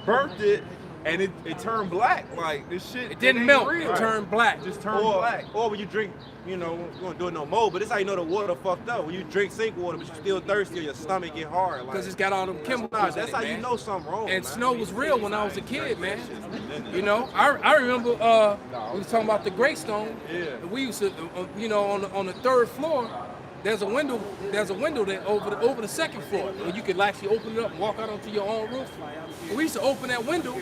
burnt it, and it turned black. Like this shit. It didn't ain't melt. real. It turned black. It just turned black. Or when you drink, you know, we won't do it no more, but it's how you know the water fucked up. When you drink sink water, but you're still thirsty, or your stomach get hard. Because it's got all them chemicals That's in it, how you man. know something wrong. And man. snow was real when I was a kid, man. You know, I remember we was talking about the Greystone. Yeah. We used to, on the 3rd floor, there's a window there over the second floor where you could actually open it up and walk out onto your own roof. We used to open that window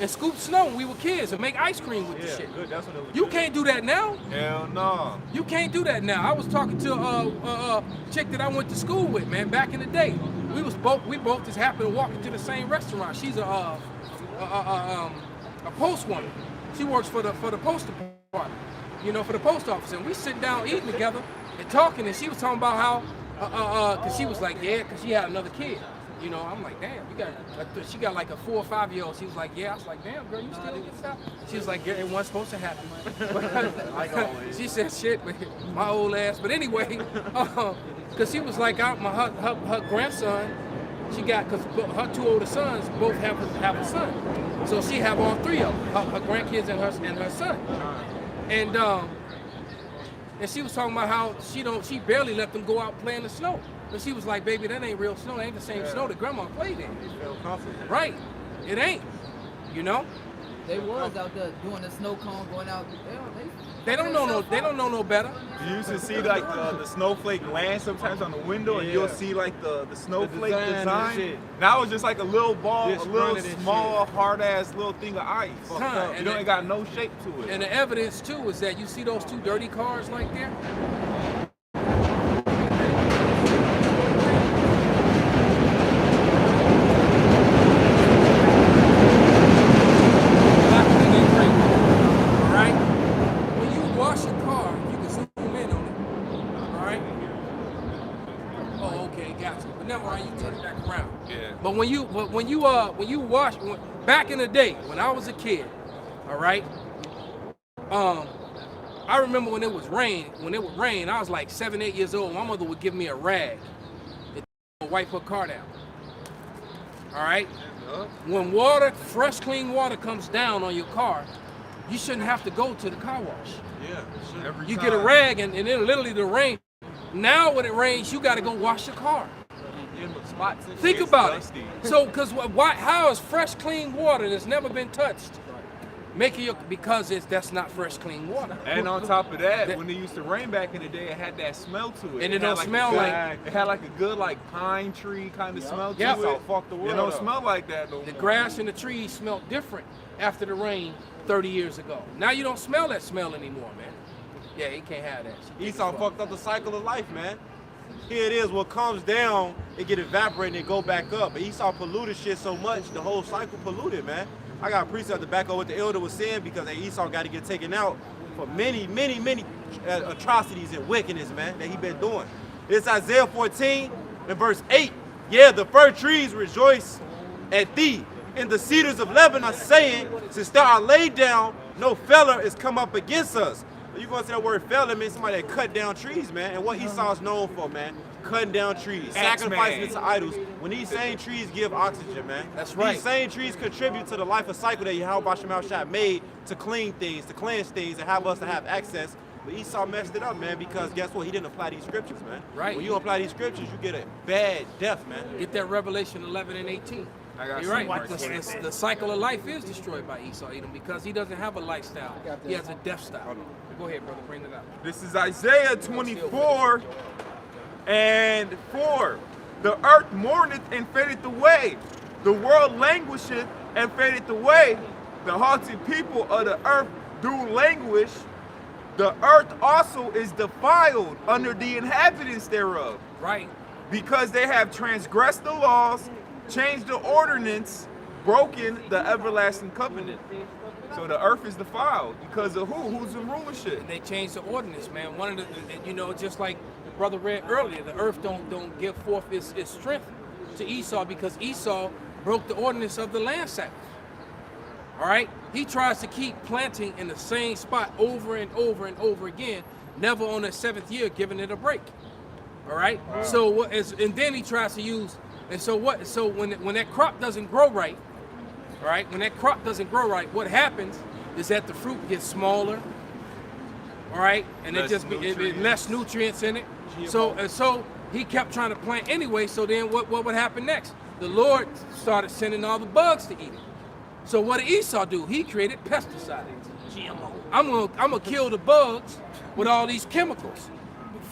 and scoop snow when we were kids and make ice cream with the shit. Good, that's what it was. You can't do that now. Hell no. You can't do that now. I was talking to a chick that I went to school with, man, back in the day. We both just happened to walk into the same restaurant. She's a postwoman. She works for the post department, you know, for the post office. And we sit down eating together and talking, and she was talking about how, cause she was like, yeah, cause she had another kid. You know, I'm like, damn, she got like a 4 or 5 year old. She was like, yeah. I was like, damn, girl, you still in this house? She was like, yeah, it wasn't supposed to happen. She said shit, my old ass. But anyway, cause she was like, her grandson, she got, cause her 2 older sons both have a son. So she have all 3 of them, her grandkids and her son. And she was talking about how she barely let them go out play in the snow. But she was like, baby, that ain't real snow. That ain't the same snow that grandma played in. Right. It ain't. You know? They was out there doing the snow cone, going out. They don't know no better. You used to see like the snowflake land sometimes on the window, and you'll see like the snowflake design. Now it's just like a little ball, a little small, hard ass little thing of ice. You don't ain't got no shape to it. And the evidence too is that you see those 2 dirty cars like there. But when you wash, back in the day when I was a kid, all right. I remember when it would rain, I was like 7, 8 years old. My mother would give me a rag and wipe her car down. All right. When fresh, clean water comes down on your car, you shouldn't have to go to the car wash. Yeah. You get a rag and then literally the rain. Now when it rains, you got to go wash your car. Think about it. So, how is fresh, clean water that's never been touched because that's not fresh, clean water? And on top of that, when it used to rain back in the day, it had that smell to it. And it don't smell like. It had like a good pine tree kind of smell to it. So fuck the world. It don't smell like that no more. The grass and the trees smelled different after the rain 30 years ago. Now you don't smell that smell anymore, man. Yeah, you can't have that. Esau fucked up the cycle of life, man. Here it is, what comes down, it get evaporated and go back up. But Esau polluted shit so much, the whole cycle polluted, man. I got a precept to back up what the elder was saying because Esau got to get taken out for many atrocities and wickedness, man, that he been doing. It's Isaiah 14 and verse 8. Yeah, the fir trees rejoice at thee, and the cedars of Lebanon saying, since thou art laid down, no feller is come up against us. You gonna say that word fella means somebody that cut down trees, man. And what Esau's known for, man, cutting down trees, sacrificing it to idols. When these same trees give oxygen, man. That's right. These same trees contribute to the life of cycle that Yahweh Shemel Shah made to clean things, to cleanse things, and have us to have access. But Esau messed it up, man, because guess what? He didn't apply these scriptures, man. Right. When you apply these scriptures, you get a bad death, man. Get that Revelation 11 and 18. You're right. The cycle of life is destroyed by Esau Edom because he doesn't have a lifestyle. He has a death style. Go ahead, brother. Bring it up. This is Isaiah 24 and 4. The earth mourneth and fadeth away. The world languisheth and fadeth away. The haughty people of the earth do languish. The earth also is defiled under the inhabitants thereof. Right. Because they have transgressed the laws, changed the ordinance, broken the everlasting covenant. So the earth is defiled because of who? Who's in rulership? They changed the ordinance, man. One of the, just like the brother read earlier, the earth don't give forth its strength to Esau because Esau broke the ordinance of the land Sabbath. All right? He tries to keep planting in the same spot over and over and over again, never on the 7th year giving it a break. All right? Wow. So and then he tries to use, and so what? So when that crop doesn't grow right, all right? When that crop doesn't grow right, what happens is that the fruit gets smaller, all right? And it less nutrients in it. So he kept trying to plant anyway, so then what would happen next? The Lord started sending all the bugs to eat it. So what did Esau do? He created pesticides. GMO. I'm gonna kill the bugs with all these chemicals.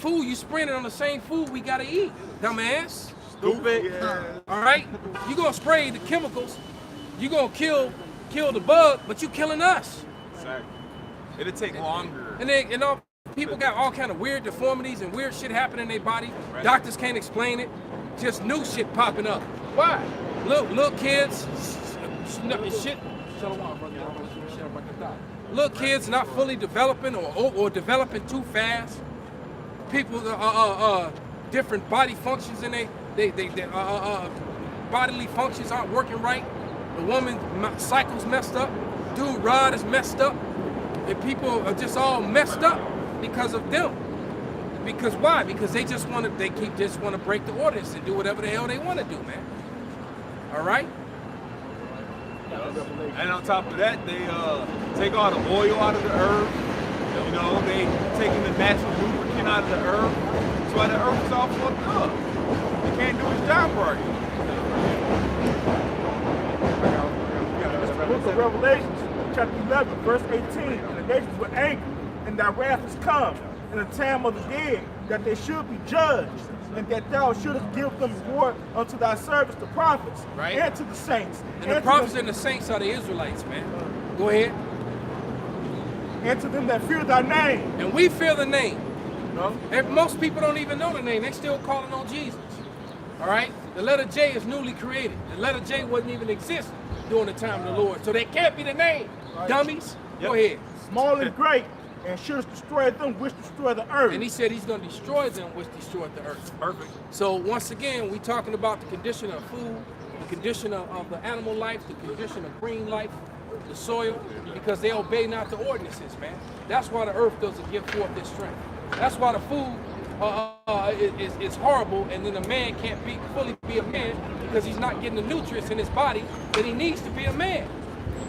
food, you spraying it on the same food we gotta eat, dumbass. Stupid. All right? You gonna spray the chemicals, you gonna kill the bug, but you killing us. Exactly. It'll take longer. And all people got all kind of weird deformities and weird shit happening in their body. Right. Doctors can't explain it. Just new shit popping up. Why? Little kids, shit. Little kids not fully developing or developing too fast. People different body functions in they bodily functions aren't working right. The woman cycle's messed up. Dude rod is messed up. And people are just all messed up because of them. Because why? Because they just want to break the ordinance and do whatever the hell they want to do, man. All right? And on top of that, they take all the oil out of the herb. You know, they taking the natural lubricant out of the herb. That's why the herb is all fucked up. It can't do its job right. The book of Revelations, chapter 11, verse 18. And the nations were angry, and thy wrath is come, and the time of the dead, that they should be judged, and that thou shouldest give them reward unto thy servants, the prophets, Right. and to the saints. And the prophets and the saints are the Israelites, man. Go ahead. And to them that fear thy name. And we fear the name. No? And most people don't even know the name. They still calling on Jesus. All right? The letter J is newly created. The letter J wasn't even exist during the time of the Lord. So they can't be the name. Right. Dummies. Go ahead. Small and great, and shouldest destroy them which destroy the earth. And he said he's going to destroy them which destroyed the earth. Perfect. So once again, we talking about the condition of food, the condition of the animal life, the condition of green life, the soil, because they obey not the ordinances, man. That's why the earth doesn't give forth its strength. That's why the food is horrible, and then a man can't fully be a man because he's not getting the nutrients in his body that he needs to be a man.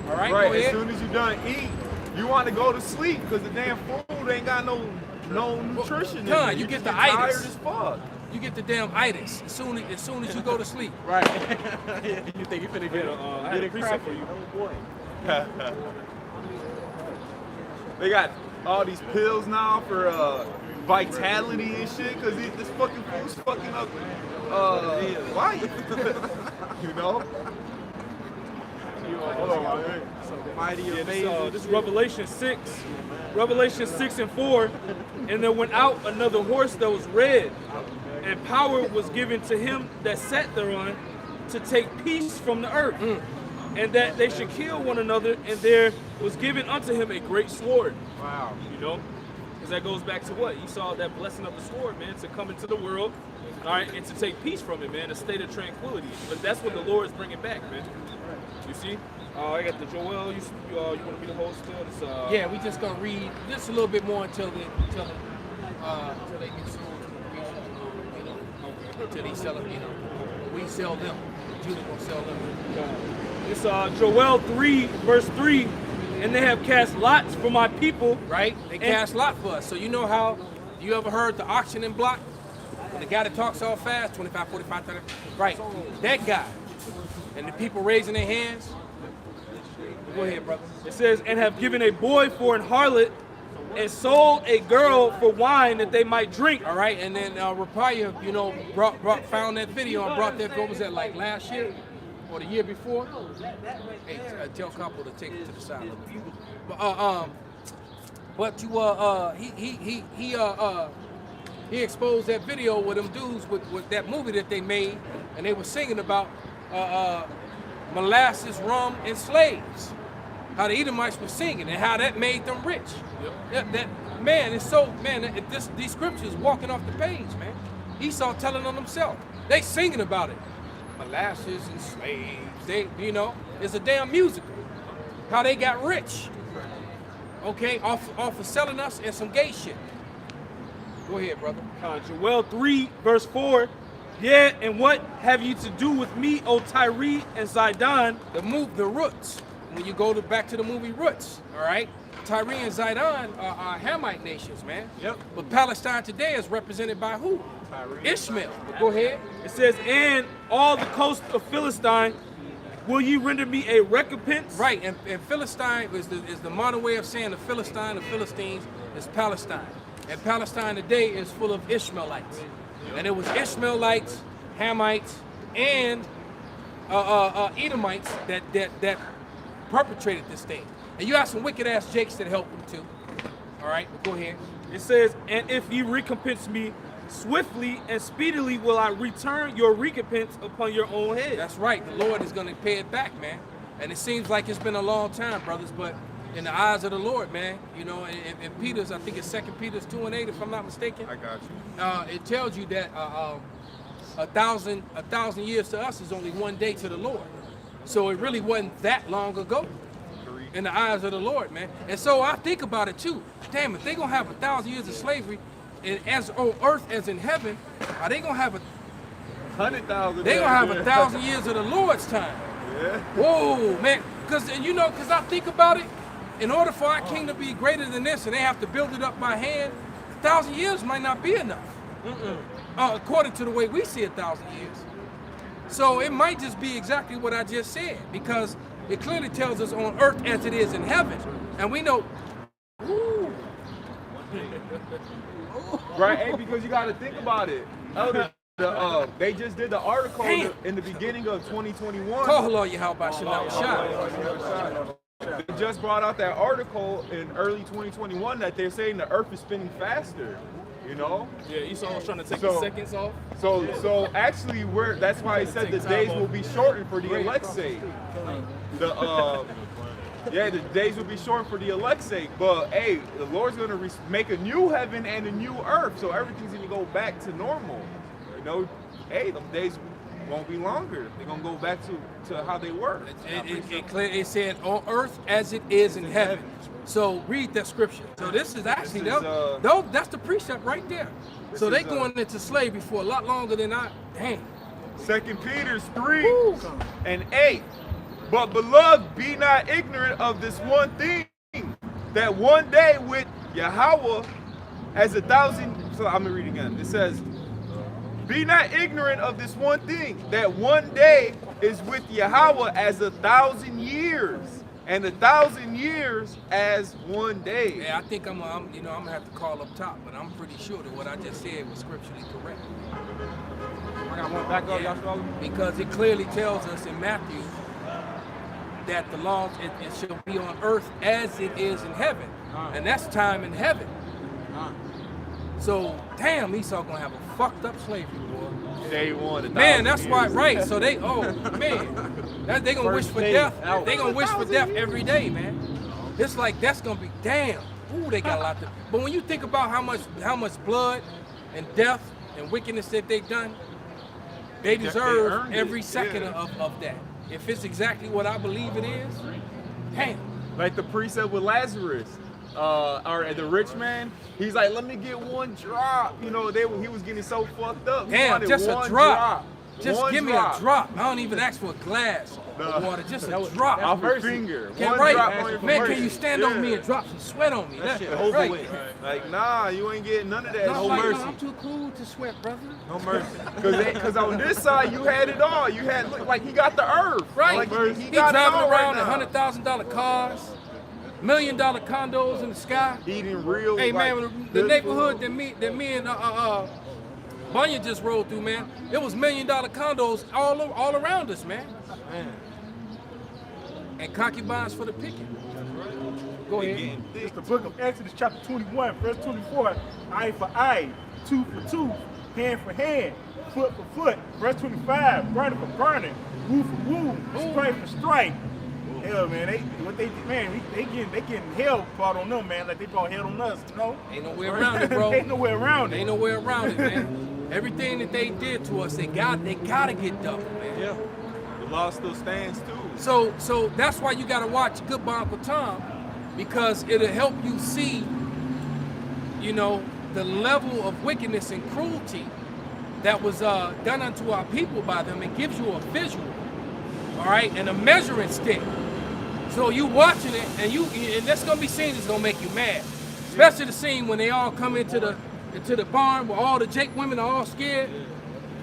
All right, Right. go ahead. As soon as you done eat, you want to go to sleep because the damn food ain't got no nutrition in Done. it. You get just the tired itis. as fuck. You get the damn itis as soon as you go to sleep. Right. You think you finna get I had a precept for you. They got all these pills now for vitality and shit because this fucking food's fucking up life. You know? This is Revelation 6. Revelation 6 and 4. And there went out another horse that was red, and power was given to him that sat thereon to take peace from the earth, and that they should kill one another, and there was given unto him a great sword. Wow. You know? Because that goes back to what? You saw that blessing of the sword, man, to come into the world, all right, and to take peace from it, man, a state of tranquility. But that's what the Lord is bringing back, man. You see? I got the Joel. You want to be the host still? This, Yeah, we just gonna read just a little bit more until they get sold, you know, until they sell it, you know. We sell them. Judah gonna sell them. It's Joel 3, verse 3. And they have cast lots for my people. Right? They cast lot for us. So you know how, you ever heard the auctioning block? The guy that talks all fast, 25, 45, 30. Right. That guy. And the people raising their hands. Go ahead, brother. It says, and have given a boy for an harlot, and sold a girl for wine that they might drink. All right, and then Rapaya, you know, found that video and brought that. What was that, like last year or the year before? Hey, tell Capo to take it to the side a little bit. But he exposed that video with them dudes with that movie that they made, and they were singing about molasses, rum, and slaves. How the Edomites were singing and how that made them rich. That man, it's so, man, these scriptures walking off the page, man. Esau telling on himself. They singing about it. Molasses and slaves, you know, it's a damn musical. How they got rich. Okay, off of selling us and some gay shit. Go ahead, brother. Joel 3, verse 4. Yeah, and what have you to do with me, O Tyre and Zidon? The roots. When you go back to the movie Roots, all right? Tyre and Zidon are Hamite nations, man. Yep. But Palestine today is represented by who? Ishmael. But go ahead. It says, and all the coast of Philistine, will ye render me a recompense? Right, and Philistine is the modern way of saying the Philistine, the Philistines, is Palestine. And Palestine today is full of Ishmaelites. And it was Ishmaelites, Hamites, and Edomites that perpetrated this thing. And you have some wicked ass Jakes that help them too. All right, go ahead. It says, and if you recompense me swiftly and speedily will I return your recompense upon your own head. That's right. The Lord is going to pay it back, man. And it seems like it's been a long time, brothers, but in the eyes of the Lord, man, you know, in Peter's, I think it's 2 Peter 2:8, if I'm not mistaken. I got you. It tells you that 1,000 years to us is only one day to the Lord. So it really wasn't that long ago in the eyes of the Lord, man. And so I think about it too. Damn, if they're gonna have 1,000 years of slavery, and as on earth as in heaven, are they gonna have 100,000? They gonna have 1,000 years of the Lord's time. Yeah. Whoa, man. Because I think about it, in order for our kingdom to be greater than this, and they have to build it up by hand, 1,000 years might not be enough. According to the way we see 1,000 years. So it might just be exactly what I just said, because it clearly tells us on earth as it is in heaven. And we know, Right, hey, because you got to think about it. Elder, they just did the article in the beginning of 2021. Call Lord Yahweh Shah. They just brought out that article in early 2021 that they're saying the earth is spinning faster. You know? Yeah, Esau was trying to take his seconds off. So actually, that's why he said the days will be shortened for the elect's sake. The days will be shortened for the elect's sake. But hey, the Lord's gonna make a new heaven and a new earth, so everything's gonna go back to normal. You know, hey, them days won't be longer. They're gonna go back to how they were. It said on earth as it is in heaven. So read that scripture. So this is actually that's the precept right there. So they going into slavery for a lot longer than dang. 2 Peter 3:8. But beloved, be not ignorant of this one thing, that one day with Yahweh as 1,000. So I'm gonna read again. It says, be not ignorant of this one thing, that one day is with Yahweh as 1,000 years, and 1,000 years as one day. Yeah, I think I'm gonna have to call up top, but I'm pretty sure that what I just said was scripturally correct. I got one back up, y'all. Because it clearly tells us in Matthew that the law it shall be on earth as it is in heaven, and that's time in heaven. So damn, Esau gonna have a fucked up slavery, boy. Day one, man. That's why, right? So they, they gonna wish for death. They gonna wish for death every day, man. It's like that's gonna be damn. Ooh, they got a lot to. But when you think about how much blood and death and wickedness that they've done, they deserve every second of that. If it's exactly what I believe it is, damn. Like the precept with Lazarus, or the rich man, he's like, let me get one drop. You know, he was getting so fucked up. Damn, just a drop. Just give me a drop. I don't even ask for a glass of water, just a drop. Off your finger. One drop on your man, can you stand on me and drop some sweat on me? That shit right. Like, nah, you ain't getting none of that. No mercy. I'm too cool to sweat, brother. No mercy. Because on this side, you had it all. You had, look, like he got the earth. Right. Like, he driving around in $100,000 cars, $1 million condos in the sky. Eating real. Hey, man, the neighborhood that me and Bunyan just rolled through, man. It was $1 million condos all around us, man. And concubines for the picking. Go ahead. It's the book of Exodus, chapter 21, verse 24. Eye for eye, tooth for tooth, hand for hand, foot for foot. Verse 25, burning for burning, wound for wound, stripe for stripe. Hell, man, they getting hell brought on them, man, like they brought hell on us, you know? Ain't no way around it, bro. Ain't no way around it. Ain't no way around it, man. Everything that they did to us, they gotta get double, man. Yeah. The law still stands too. So that's why you gotta watch Good By Uncle Tom, because it'll help you see, you know, the level of wickedness and cruelty that was done unto our people by them. It gives you a visual, all right, and a measuring stick. So you watching it, and that's gonna be seen that's gonna make you mad, especially the scene when they all come into the barn where all the Jake women are all scared,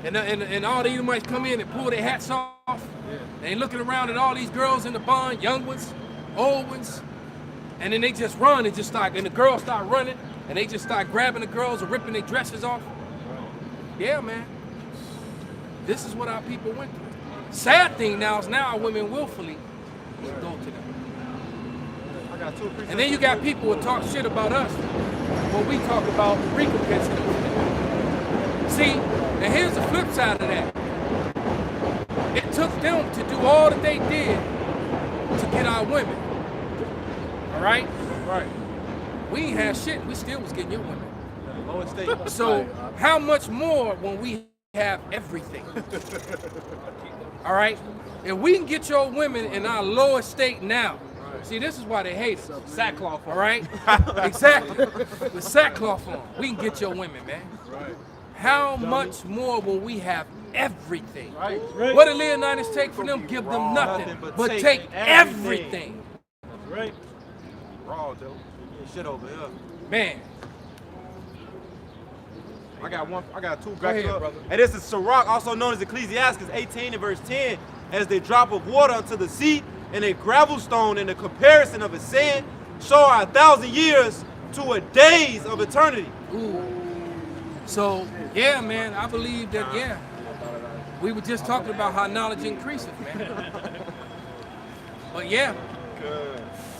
and all the Edomites come in and pull their hats off, and they looking around at all these girls in the barn, young ones, old ones, and then they just run and just start, and the girls start running, and they just start grabbing the girls or ripping their dresses off. Yeah, man. This is what our people went through. Sad thing now is now our women willfully go to them. And then you got people who talk shit about us when we talk about recompensing them. See, and here's the flip side of that. It took them to do all that they did to get our women. All right? Right. We ain't had shit. We still was getting your women. Lowest state. So how much more when we have everything? All right? If we can get your women in our lower state now, see, this is why they hate us. Sackcloth. All right? Exactly. With sackcloth on, we can get your women, man. Right. How much more will we have everything? Right. What did Leonidas take from them? Give them nothing, but take everything. Right. Raw, though. Shit over here. Man. I got two Go back ahead, up. brother. And this is Sirach, also known as Ecclesiastes 18 and verse 10. As they drop of water unto the sea, and a gravel stone in the comparison of a sand, show 1,000 years to a days of eternity. Ooh. So, yeah, man, I believe that, yeah. We were just talking about how knowledge increases, man. But yeah,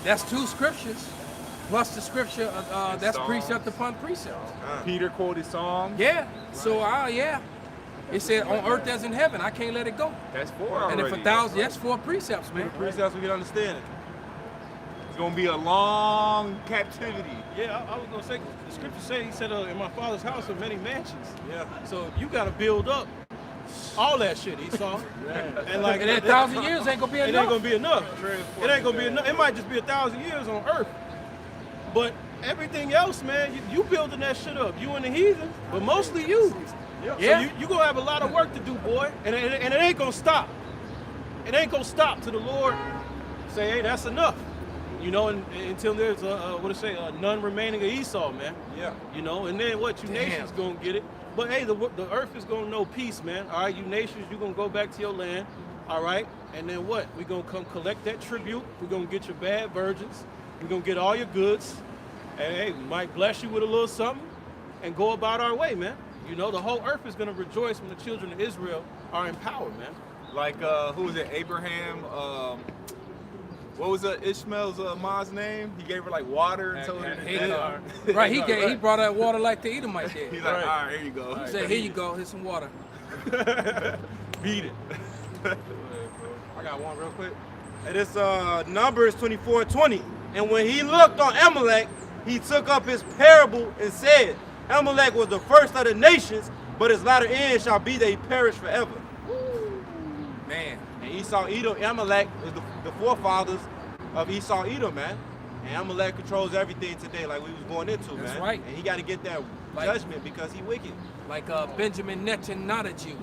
that's two scriptures. Plus the scripture, that's precept upon precept. Peter quoted Psalms. Yeah, so, yeah. It said, on earth as in heaven, I can't let it go. That's 4 already. And if 1,000, that's 4 precepts, man. Precepts we can understand it. It's gonna be a long captivity. Yeah, I was gonna say the scripture say he said in my father's house are many mansions. Yeah. So you gotta build up all that shit, Esau. And like And that 1,000 years ain't gonna be enough. It ain't gonna be enough. It ain't gonna be enough. It might just be 1,000 years on earth. But everything else, man, you building that shit up. You and the heathen, but mostly you. Yeah. So you gonna have a lot of work to do, boy. And it ain't gonna stop. It ain't gonna stop till the Lord say, hey, that's enough. You know, until there's none remaining of Esau, man. Yeah. You know, and then what? You nations gonna get it. But hey, the earth is gonna know peace, man. All right, you nations, you gonna go back to your land. All right, and then what? We gonna come collect that tribute. We gonna get your bad virgins. We gonna get all your goods. And hey, we might bless you with a little something, and go about our way, man. You know, the whole earth is gonna rejoice when the children of Israel are in power, man. Like who was it? Abraham. What was Ishmael's mom's name? He gave her like water and told her to Hagar. Right, he brought that water like the Edomite did. He's like, all right, here you go. He said, here you go, here's some water. Beat it. I got one real quick. And it's Numbers 24:20. And when he looked on Amalek, he took up his parable and said, Amalek was the first of the nations, but his latter end shall be they perish forever. Man. And Esau, Edom, Amalek is the forefathers of Esau, Edom, man. And Amalek controls everything today, like we was going into, man. That's right. And he got to get that judgment because he wicked. Like Benjamin Netanyahu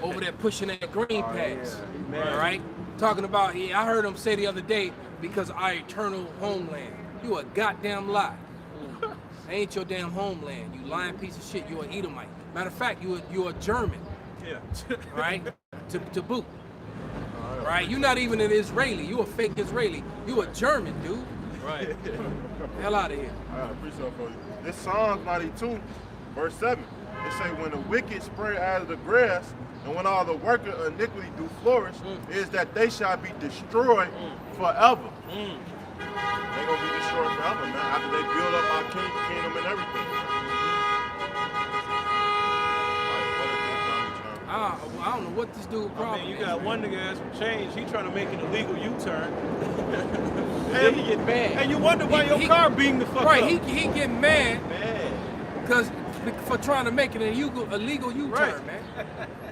over there pushing that green pass. Yeah. All right? Talking about, I heard him say the other day, because our eternal homeland. You a goddamn lie. That ain't your damn homeland. You lying piece of shit. You an Edomite. Matter of fact, you a German. Yeah. Right? To boot. Right? You're not even an Israeli. You a fake Israeli. You a German, dude. Right. Hell out of here. I got a precept for you. This Psalms 92, verse 7. It say, when the wicked spread out of the grass, and when all the worker of iniquity do flourish, is that they shall be destroyed forever. They gonna be destroyed forever, man. After they build up our kingdom and everything. I don't know what this dude problem You is. got one nigga ass from change. He trying to make an illegal U-turn. Then he get mad. And you wonder why your car being the fuck right, up. he get mad because for trying to make it a illegal U-turn, Right. man.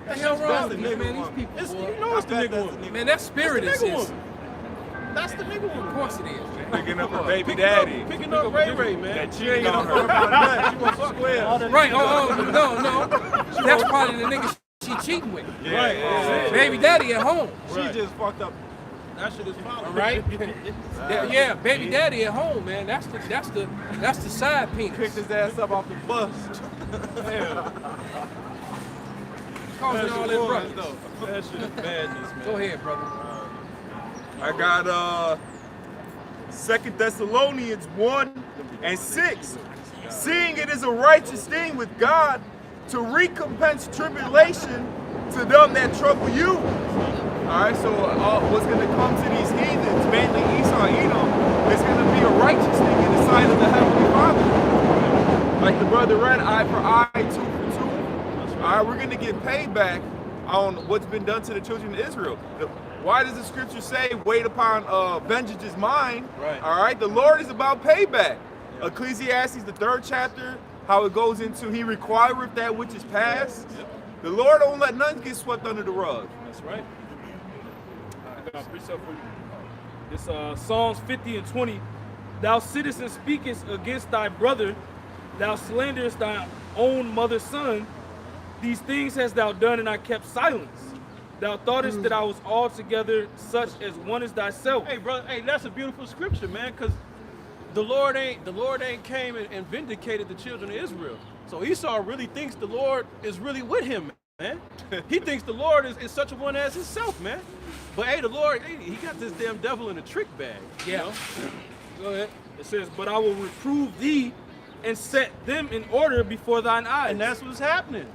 What the hell wrong with these, man? These people, boy. You know it's the nigga one. Man, that spirit That's the nigga is. one. That's the nigga one. Of course it is, man. Picking up a baby daddy. Picking up Ray Ray, man. That cheating on her. She wants square. Right, no. That's probably the nigga she cheating with. Yeah. Baby daddy at home. She just fucked up. That shit is foul. Right? Yeah, baby daddy at home, man. That's the side penis. Picked his ass up off the bus. Causing all that brothers. That shit is madness, man. Go ahead, brother. I got 2 Thessalonians 1 and 6. seeing it is a righteous thing with God to recompense tribulation to them that trouble you. All right, so what's going to come to these heathens, mainly Esau, Edom, is going to be a righteous thing in the sight of the Heavenly Father. Like the brother read, eye for eye, tooth for tooth. All right, we're going to get payback on what's been done to the children of Israel. Why does the scripture say, wait upon vengeance is mine? Right. All right, the Lord is about payback. Yep. Ecclesiastes, the 3rd chapter, how it goes into he requireth that which is past. Yep. The Lord don't let none get swept under the rug. That's right. I got a precept for you. It's Psalms 50 and 20. Thou sittest and speakest against thy brother, thou slanderest thy own mother's son. These things hast thou done, and I kept silence. Thou thoughtest that I was altogether such as one as thyself. Hey, brother, hey, that's a beautiful scripture, man, because the Lord ain't came and vindicated the children of Israel. So Esau really thinks the Lord is really with him, man. He thinks the Lord is such a one as himself, man. But hey, the Lord, hey, he got this damn devil in a trick bag. Yeah. You know? Go ahead. It says, but I will reprove thee and set them in order before thine eyes. And that's what's happening.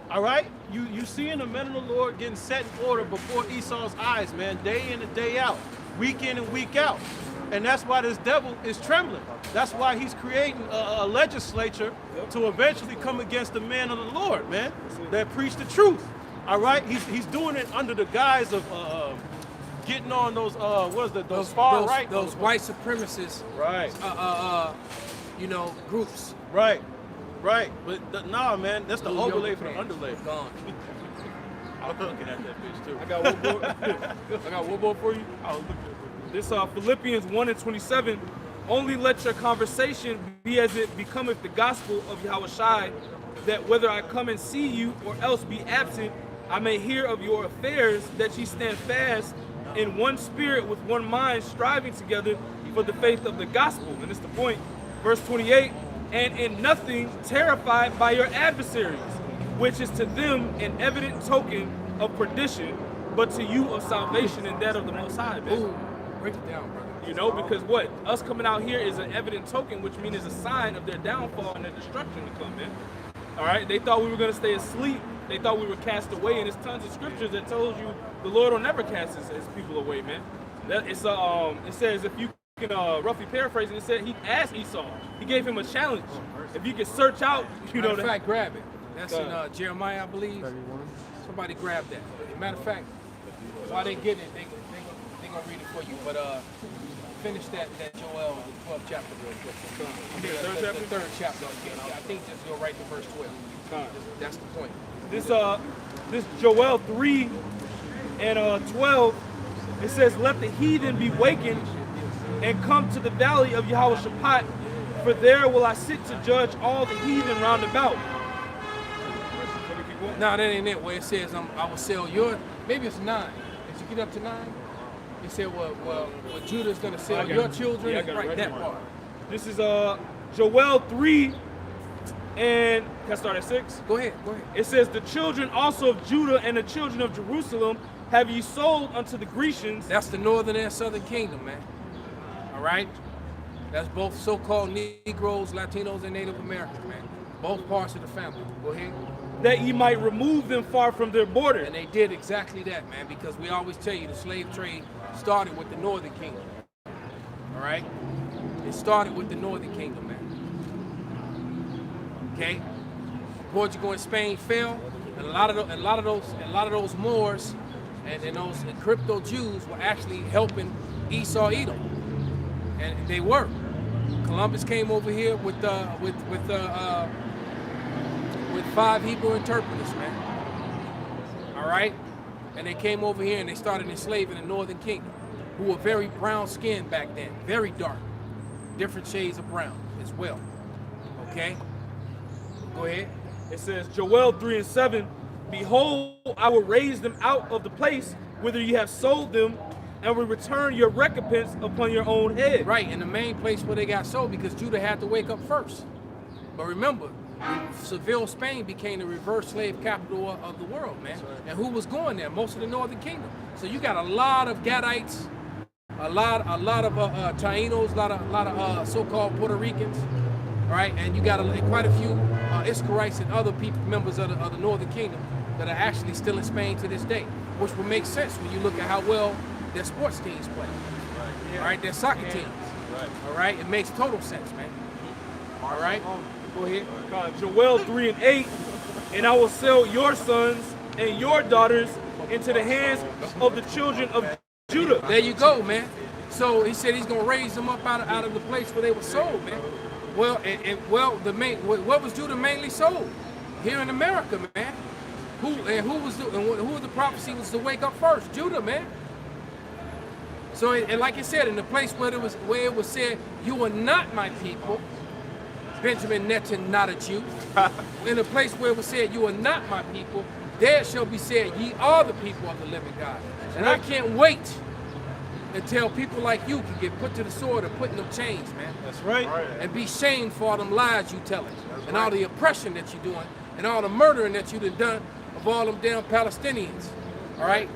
All right? You seeing the men of the Lord getting set in order before Esau's eyes, man, day in and day out, week in and week out. And that's why this devil is trembling. That's why he's creating a legislature to eventually come against the man of the Lord, man, that preach the truth. All right? He's doing it under the guise of getting on those those far right, those white supremacists, right? You know, groups, right, right. But nah, man, that's the overlay for the underlay. Gone. I'm looking at that bitch too. I got one more. I got one more for you. Oh, look at this. Philippians 1 and 27. Only let your conversation be as it becometh the gospel of Yahushua, that whether I come and see you or else be absent, I may hear of your affairs, that ye stand fast in one spirit with one mind, striving together for the faith of the gospel. And it's the point. Verse 28, and in nothing terrified by your adversaries, which is to them an evident token of perdition, but to you of salvation and that of the Most High. Man. Ooh, break it down, brother. You know, because what? Us coming out here is an evident token, which means it's a sign of their downfall and their destruction to come, man. All right? They thought we were going to stay asleep. They thought we were cast away, and there's tons of scriptures that tells you the Lord will never cast his people away, man. It says, if you can roughly paraphrase it, it said he asked Esau. He gave him a challenge. If you can search out, you know. Matter of fact, grab it. That's in Jeremiah, I believe. Somebody grab that. Matter of fact, while they getting it, they gonna read it for you. But finish that Joel, the 12th chapter real quick. The 3rd chapter. I think just go right to verse 12. That's the point. This Joel 3 and 12, it says, let the heathen be wakened and come to the valley of Yahushua, for there will I sit to judge all the heathen round about. No, that ain't it. Where it says I will sell your, maybe it's 9. Did you get up to 9? It said, well, Judah's gonna sell your children. Yeah, I got it right, that here. part. This is Joel 3, and can I start at 6? Go ahead. It says, the children also of Judah and the children of Jerusalem have ye sold unto the Grecians. That's the northern and southern kingdom, man. All right? That's both so-called Negroes, Latinos, and Native Americans, man. Both parts of the family. Go ahead. That ye might remove them far from their border. And they did exactly that, man, because we always tell you the slave trade started with the northern kingdom. All right? It started with the northern kingdom, man. Okay? Portugal and Spain fell, and a lot of those Moors and those crypto Jews were actually helping Esau Edom, and they were. Columbus came over here with 5 Hebrew interpreters, man. All right, and they came over here and they started enslaving the northern kingdom, who were very brown skinned back then, very dark, different shades of brown as well. Okay, go ahead. It says, Joel 3 and 7, behold, I will raise them out of the place whither ye have sold them, and will return your recompense upon your own head. Right, in the main place where they got sold, because Judah had to wake up first. But remember, Seville, Spain became the reverse slave capital of the world, man. And who was going there? Most of the northern kingdom. So you got a lot of Gadites, a lot of Tainos, a lot of so-called Puerto Ricans, All right, and you got quite a few Ishkarites and other people, members of the Northern Kingdom, that are actually still in Spain to this day, which will make sense when you look at how well their sports teams play. All right, their soccer teams. All right, it makes total sense, man. All right, go ahead. Joel 3:8, and I will sell your sons and your daughters into the hands of the children of Judah. There you go, man. So he said he's gonna raise them up out of the place where they were sold, man. Well, what was Judah mainly sold? Here in America, man. Who was the prophecy was to wake up first? Judah, man. So and like I said, in the place where it was said, you are not my people, Benjamin Netanyahu, not a Jew. In a place where it was said, you are not my people, there shall be said, ye are the people of the living God. And I can't wait until people like you can get put to the sword and put in them chains, man. That's right. And be shamed for all them lies you telling, and all the oppression that you're doing, and all the murdering that you done of all them damn Palestinians. All right?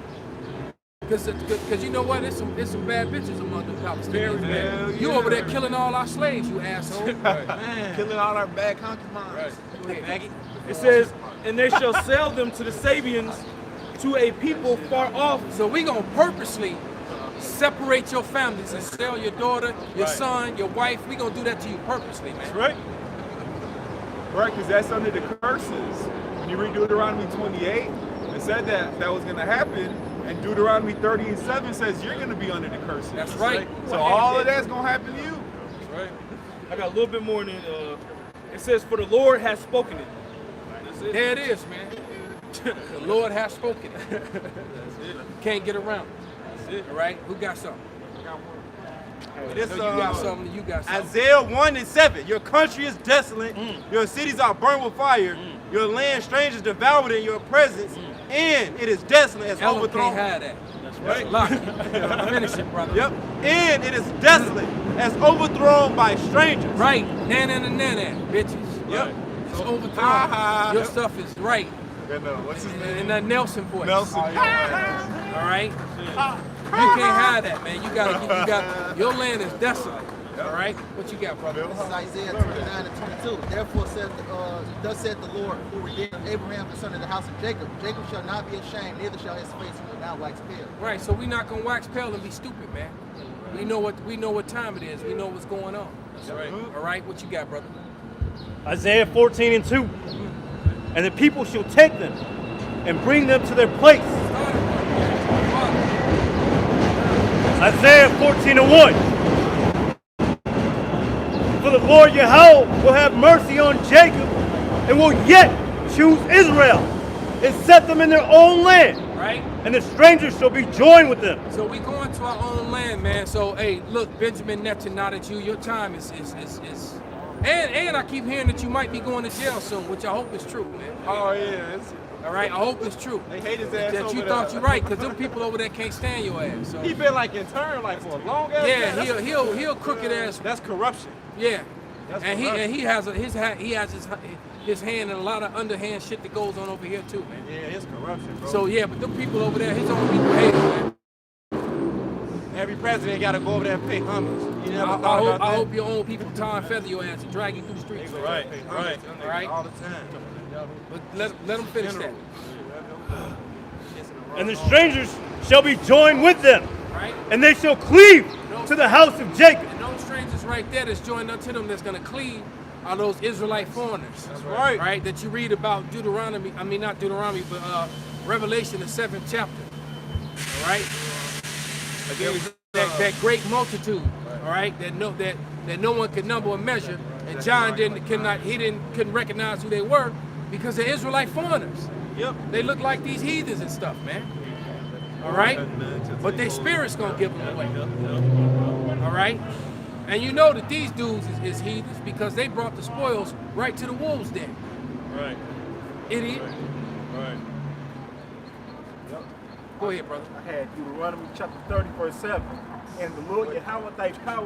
Because you know what? There's some bad bitches among the Palestinians, man. You over there killing all our slaves, you asshole. Man. Killing all our bad concubines. Right. It says, and they shall sell them to the Sabians, to a people far off. So we gonna purposely separate your families and sell your daughter, your son, your wife. We gonna do that to you purposely, man. That's right. Right, because that's under the curses. When you read Deuteronomy 28, it said that was gonna happen. And Deuteronomy 30:7 says you're going to be under the curses. That's right. So all of that's going to happen to you. That's right. I got a little bit more than it says, for the Lord has spoken it. That's it. There it is, man. The Lord has spoken it. That's it. Can't get around it. That's it. All right? Who got something? This, you got something. You got something. Isaiah 1:7. Your country is desolate. Your cities are burned with fire. Your land strangers devoured in your presence. And it is desolate as overthrown. Can't have that. That's right. Lock it. Finish it, brother. Yep. And it is desolate as overthrown by strangers. Right. Nana, bitches. Yep. It's overthrown. Your stuff is right. And what's his name? In that Nelson voice. Nelson. All right. You can't hide that, man. You got your land is desolate. All right. What you got, brother? This is Isaiah 29 and 22. Therefore thus said the Lord, who redeemed Abraham, the son of the house of Jacob. Jacob shall not be ashamed, neither shall his face now wax pale. Right. So we're not gonna wax pale and be stupid, man. We know what time it is. We know what's going on. That's right. All right. What you got, brother? Isaiah 14:2. And the people shall take them and bring them to their place. Isaiah 14:1. For the Lord Yahweh will have mercy on Jacob and will yet choose Israel and set them in their own land. Right. And the strangers shall be joined with them. So we going to our own land, man. So hey, look, Benjamin Netanyahu, your time is and I keep hearing that you might be going to jail soon, which I hope is true, man. Oh yeah. All right, I hope it's true. They hate his ass that over you there. thought you're right, because them people over there can't stand your ass. So. He been like interned like for a long ass Yeah, time. he'll crooked ass. That's corruption. Yeah, That's and corruption. he has his hand in a lot of underhand shit that goes on over here too, man. Yeah, it's corruption, bro. So yeah, but them people over there, his own people hate him, man. Every president got to go over there and pay homage. You never I thought about that? hope your own people tar and feather your ass and drag you through the streets. Right. All right. All the time. But let them finish that. And the strangers shall be joined with them. Right. And they shall cleave to the house of Jacob. And those strangers right there that's joined unto them that's going to cleave are those Israelite foreigners. That's right. Right? That you read about not Deuteronomy, but Revelation, the 7th chapter. All right? That great multitude, all right, that no one could number or measure, and John couldn't recognize who they were because they're Israelite foreigners. Yep. They look like these heathens and stuff, man. All right, but their spirit's gonna give them away. All right, and you know that these dudes is heathens because they brought the spoils right to the wolves' den. Right. Idiot. Right. Go ahead, brother. I had Deuteronomy chapter 30, verse 7. And the Lord Yahweh thy power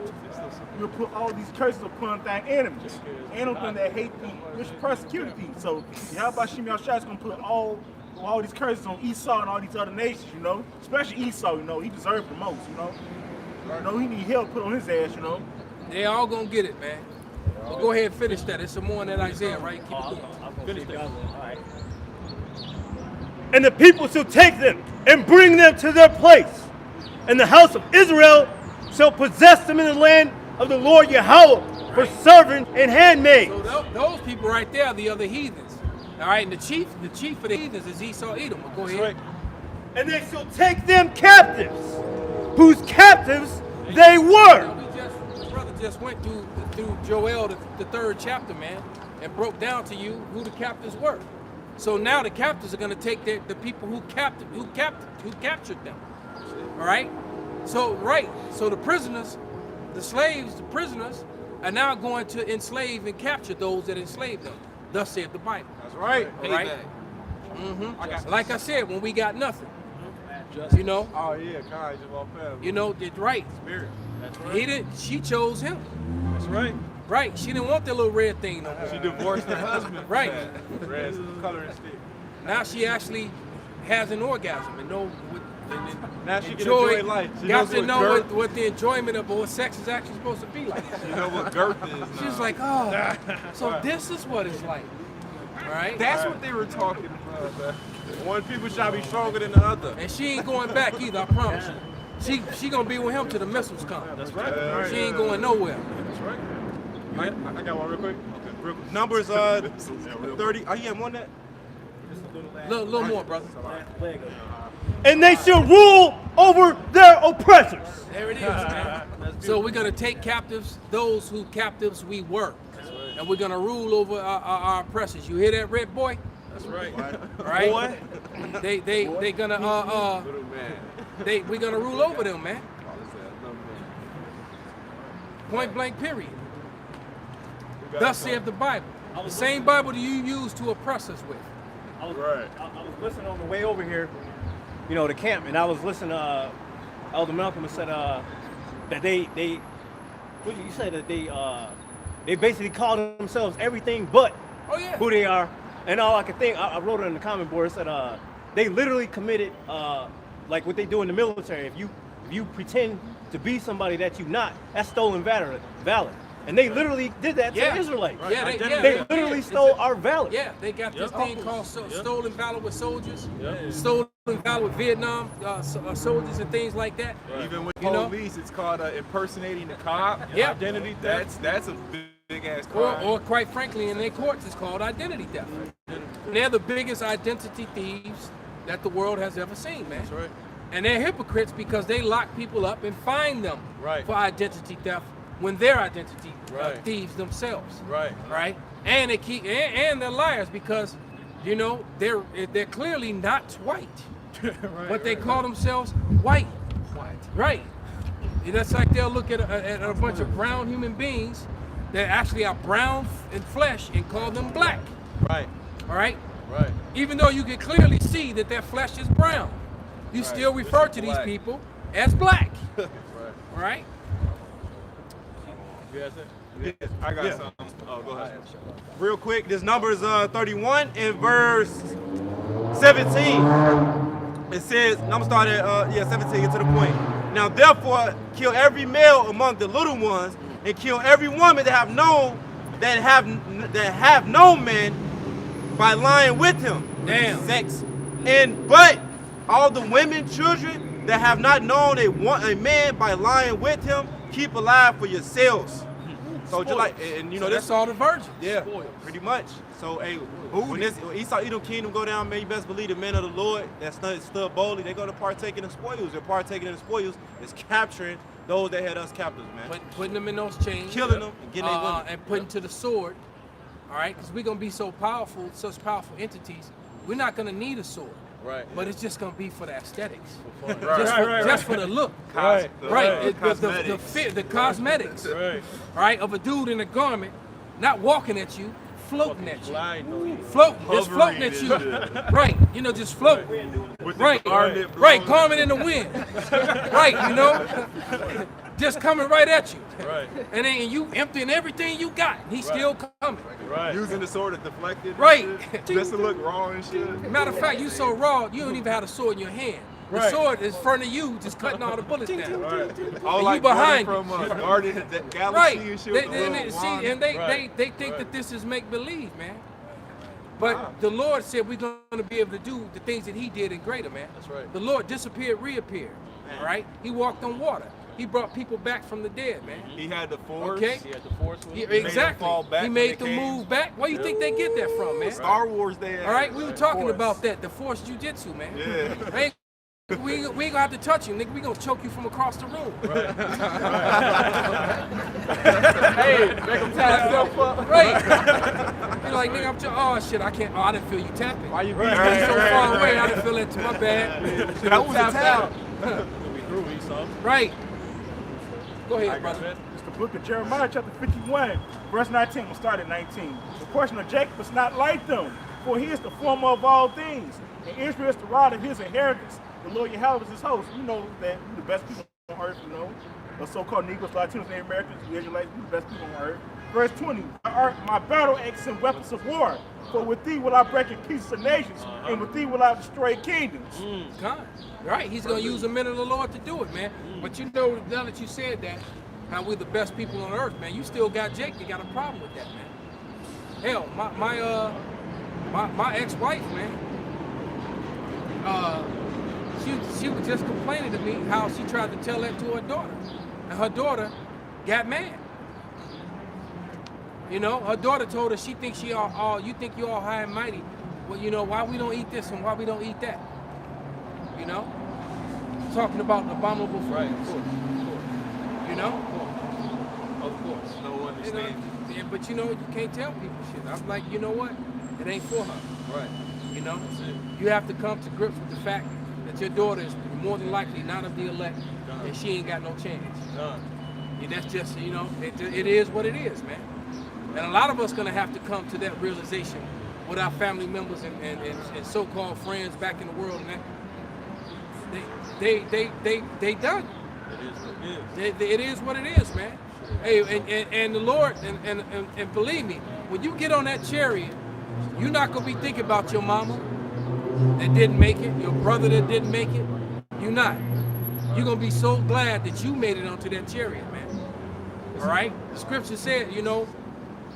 will put all these curses upon thine enemies, and on them that hate thee, which persecuted thee. So Yahweh Shem Yahshua is going to put all these curses on Esau and all these other nations, you know. Especially Esau, you know. He deserved the most, you know. You know, he need help put on his ass, you know. They all gonna get it, man. Well, go ahead and finish that. It's some more in that Isaiah, right? Keep it going. Finish that. And the people shall take them and bring them to their place. And the house of Israel shall possess them in the land of the Lord Yahweh for servants and handmaids. So those people right there are the other heathens. All right, and the chief of the heathens is Esau Edom. Well, go ahead. Right. And they shall take them captives, whose captives they were. The brother just went through Joel, the 3rd chapter, man, and broke down to you who the captives were. So now the captives are going to take the people who captured them. All right. So the prisoners, the slaves, the prisoners are now going to enslave and capture those that enslaved them. Thus saith the Bible. That's right. All right. Like I said, when we got nothing, you know. Oh yeah, Kai just walked past. You know, it's right. Spirit. That's right. He did. She chose him. That's right. Right. She didn't want that little red thing no more. She divorced her husband. Right. Red coloring stick. Now she actually has an orgasm and know what. Now she can enjoy life. She got knows to what know girth- what the enjoyment of what sex is actually supposed to be like. You know what girth is now. She's like, oh, so this is what it's like. All right. That's what they were talking about. Man. One people shall be stronger than the other. And she ain't going back either. I promise you. She gonna be with him till the missiles come. That's right. She ain't going nowhere. That's right. I got one real quick. Numbers 30. Oh, you have one that? Little more, brother. And they shall rule over their oppressors. There it is, man. So we're gonna take captives those who captives we were, and we're gonna rule over our oppressors. You hear that, red boy? That's right. Right? Boy. They gonna we're gonna rule over them, man. Point blank, period. Thus saith the Bible. The same Bible that you use to oppress us with. I was listening on the way over here, you know, the camp, and I was listening to Elder Malcolm said that they what did you say, that they basically call themselves everything but who they are. And all I could think, I wrote it in the comment board, said they literally committed like what they do in the military. If you pretend to be somebody that you're not, that's stolen valor. And they literally did that to the Israelites. Yeah, they literally stole our valor. Yeah, they got this thing called stolen valor with soldiers, stolen valor with Vietnam soldiers and things like that. Even with police, it's called impersonating the cop. Yeah. Identity theft. That's a big ass crime. Or quite frankly, in their courts, it's called identity theft. They're the biggest identity thieves that the world has ever seen, man. That's right. And they're hypocrites because they lock people up and fine them for identity theft when they're identity thieves themselves. Right. And they keep and they're liars because, you know, they're clearly not white, but they call themselves white. Right. And that's like they'll look at a bunch of brown human beings that actually are brown in flesh and call them black. Right. All right. Right. Even though you can clearly see that their flesh is brown, you still refer to these people as black. Right. I got something. Oh, go ahead. Real quick, this Numbers 31 and verse 17. It says, I'm gonna start at 17, get to the point. Now therefore kill every male among the little ones, and kill every woman that have known men by lying with him. Damn. Sex. But all the women, children that have not known a man by lying with him, keep alive for yourselves. So just like, and you know, So that's all the virgins. Yeah, pretty much. So hey, when this Esau Edom kingdom go down, man, you best believe the men of the Lord that stood boldly, they're gonna partake in the spoils. They're partaking in the spoils. It's capturing those that had us captives, man. Putting them in those chains, killing them, and getting their women. and putting to the sword. All right, because we're gonna be so powerful, such powerful entities. We're not gonna need a sword. Right. But it's just gonna be for the aesthetics. Right. Just for the look. Right. The cosmetics. Right. Of a dude in a garment, not walking at you, floating at you. Just floating at you. Right. You know, just floating. Right. Garment in the wind. Right. You know. Just coming right at you. Right. And then you emptying everything you got. He's still coming. Right. Using the sword to deflect it. Right. Just to look raw and shit. Matter of fact, you so raw, you don't even have a sword in your hand. The sword is in front of you, just cutting all the bullets down. Right. And All you like behind from you. Guardian of the Galaxy Right. and shit. They, with the little see, wand. and they think that this is make believe, man. But the Lord said we're going to be able to do the things that He did and greater, man. That's right. The Lord disappeared, reappeared. All right. He walked on water. He brought people back from the dead, man. He had the force. Okay. He had the force with him. Exactly. fall back He when made they them came. move back. Where you think they get that from, man? Star Wars they had. All right, we were talking Force. about that, the force jujitsu, man. Yeah. We ain't gonna have to touch you, nigga. We gonna choke you from across the room. Hey, make them tie yourself up. Right. You're like, nigga, oh shit, I can't. Oh, I didn't feel you tapping. Why you You're so far away, I didn't feel that. To my bad. That was a tap. We threw Esau. Right. Go ahead, brother. It's the book of Jeremiah, chapter 51, verse 19. We'll start at 19. The portion of Jacob is not like them, for he is the former of all things, and Israel is the rod of his inheritance. The Lord Yahweh is his host. You know that we're the best people on earth, you know. The so-called Negroes, Latinos, Native Americans, the Israelites, we're the best people on earth. Verse 20, my battle axe and weapons of war, for with thee will I break in pieces of nations, and with thee will I destroy kingdoms. God. Right, he's gonna use the men of the Lord to do it, man. But you know, now that you said that, how we're the best people on earth, man, you still got Jake, you got a problem with that, man. Hell, my ex-wife, man, she was just complaining to me how she tried to tell that to her daughter. And her daughter got mad. You know, her daughter told her she thinks you think you're all high and mighty. Well, you know, why we don't eat this and why we don't eat that? You know? Talking about abominable foods. Right, of course. You know? Of course. No understanding. Yeah, but you know, you can't tell people shit. I'm like, you know what? It ain't for her. Right. You know? You have to come to grips with the fact that your daughter is more than likely not of the elect and she ain't got no chance. And that's just, you know, it is what it is, man. And a lot of us gonna have to come to that realization with our family members and so-called friends back in the world, man. They done. It is what it is, man. Hey, and the Lord, and believe me, when you get on that chariot, you're not gonna be thinking about your mama that didn't make it, your brother that didn't make it. You're not. You're gonna be so glad that you made it onto that chariot, man. All right. The scripture said, you know,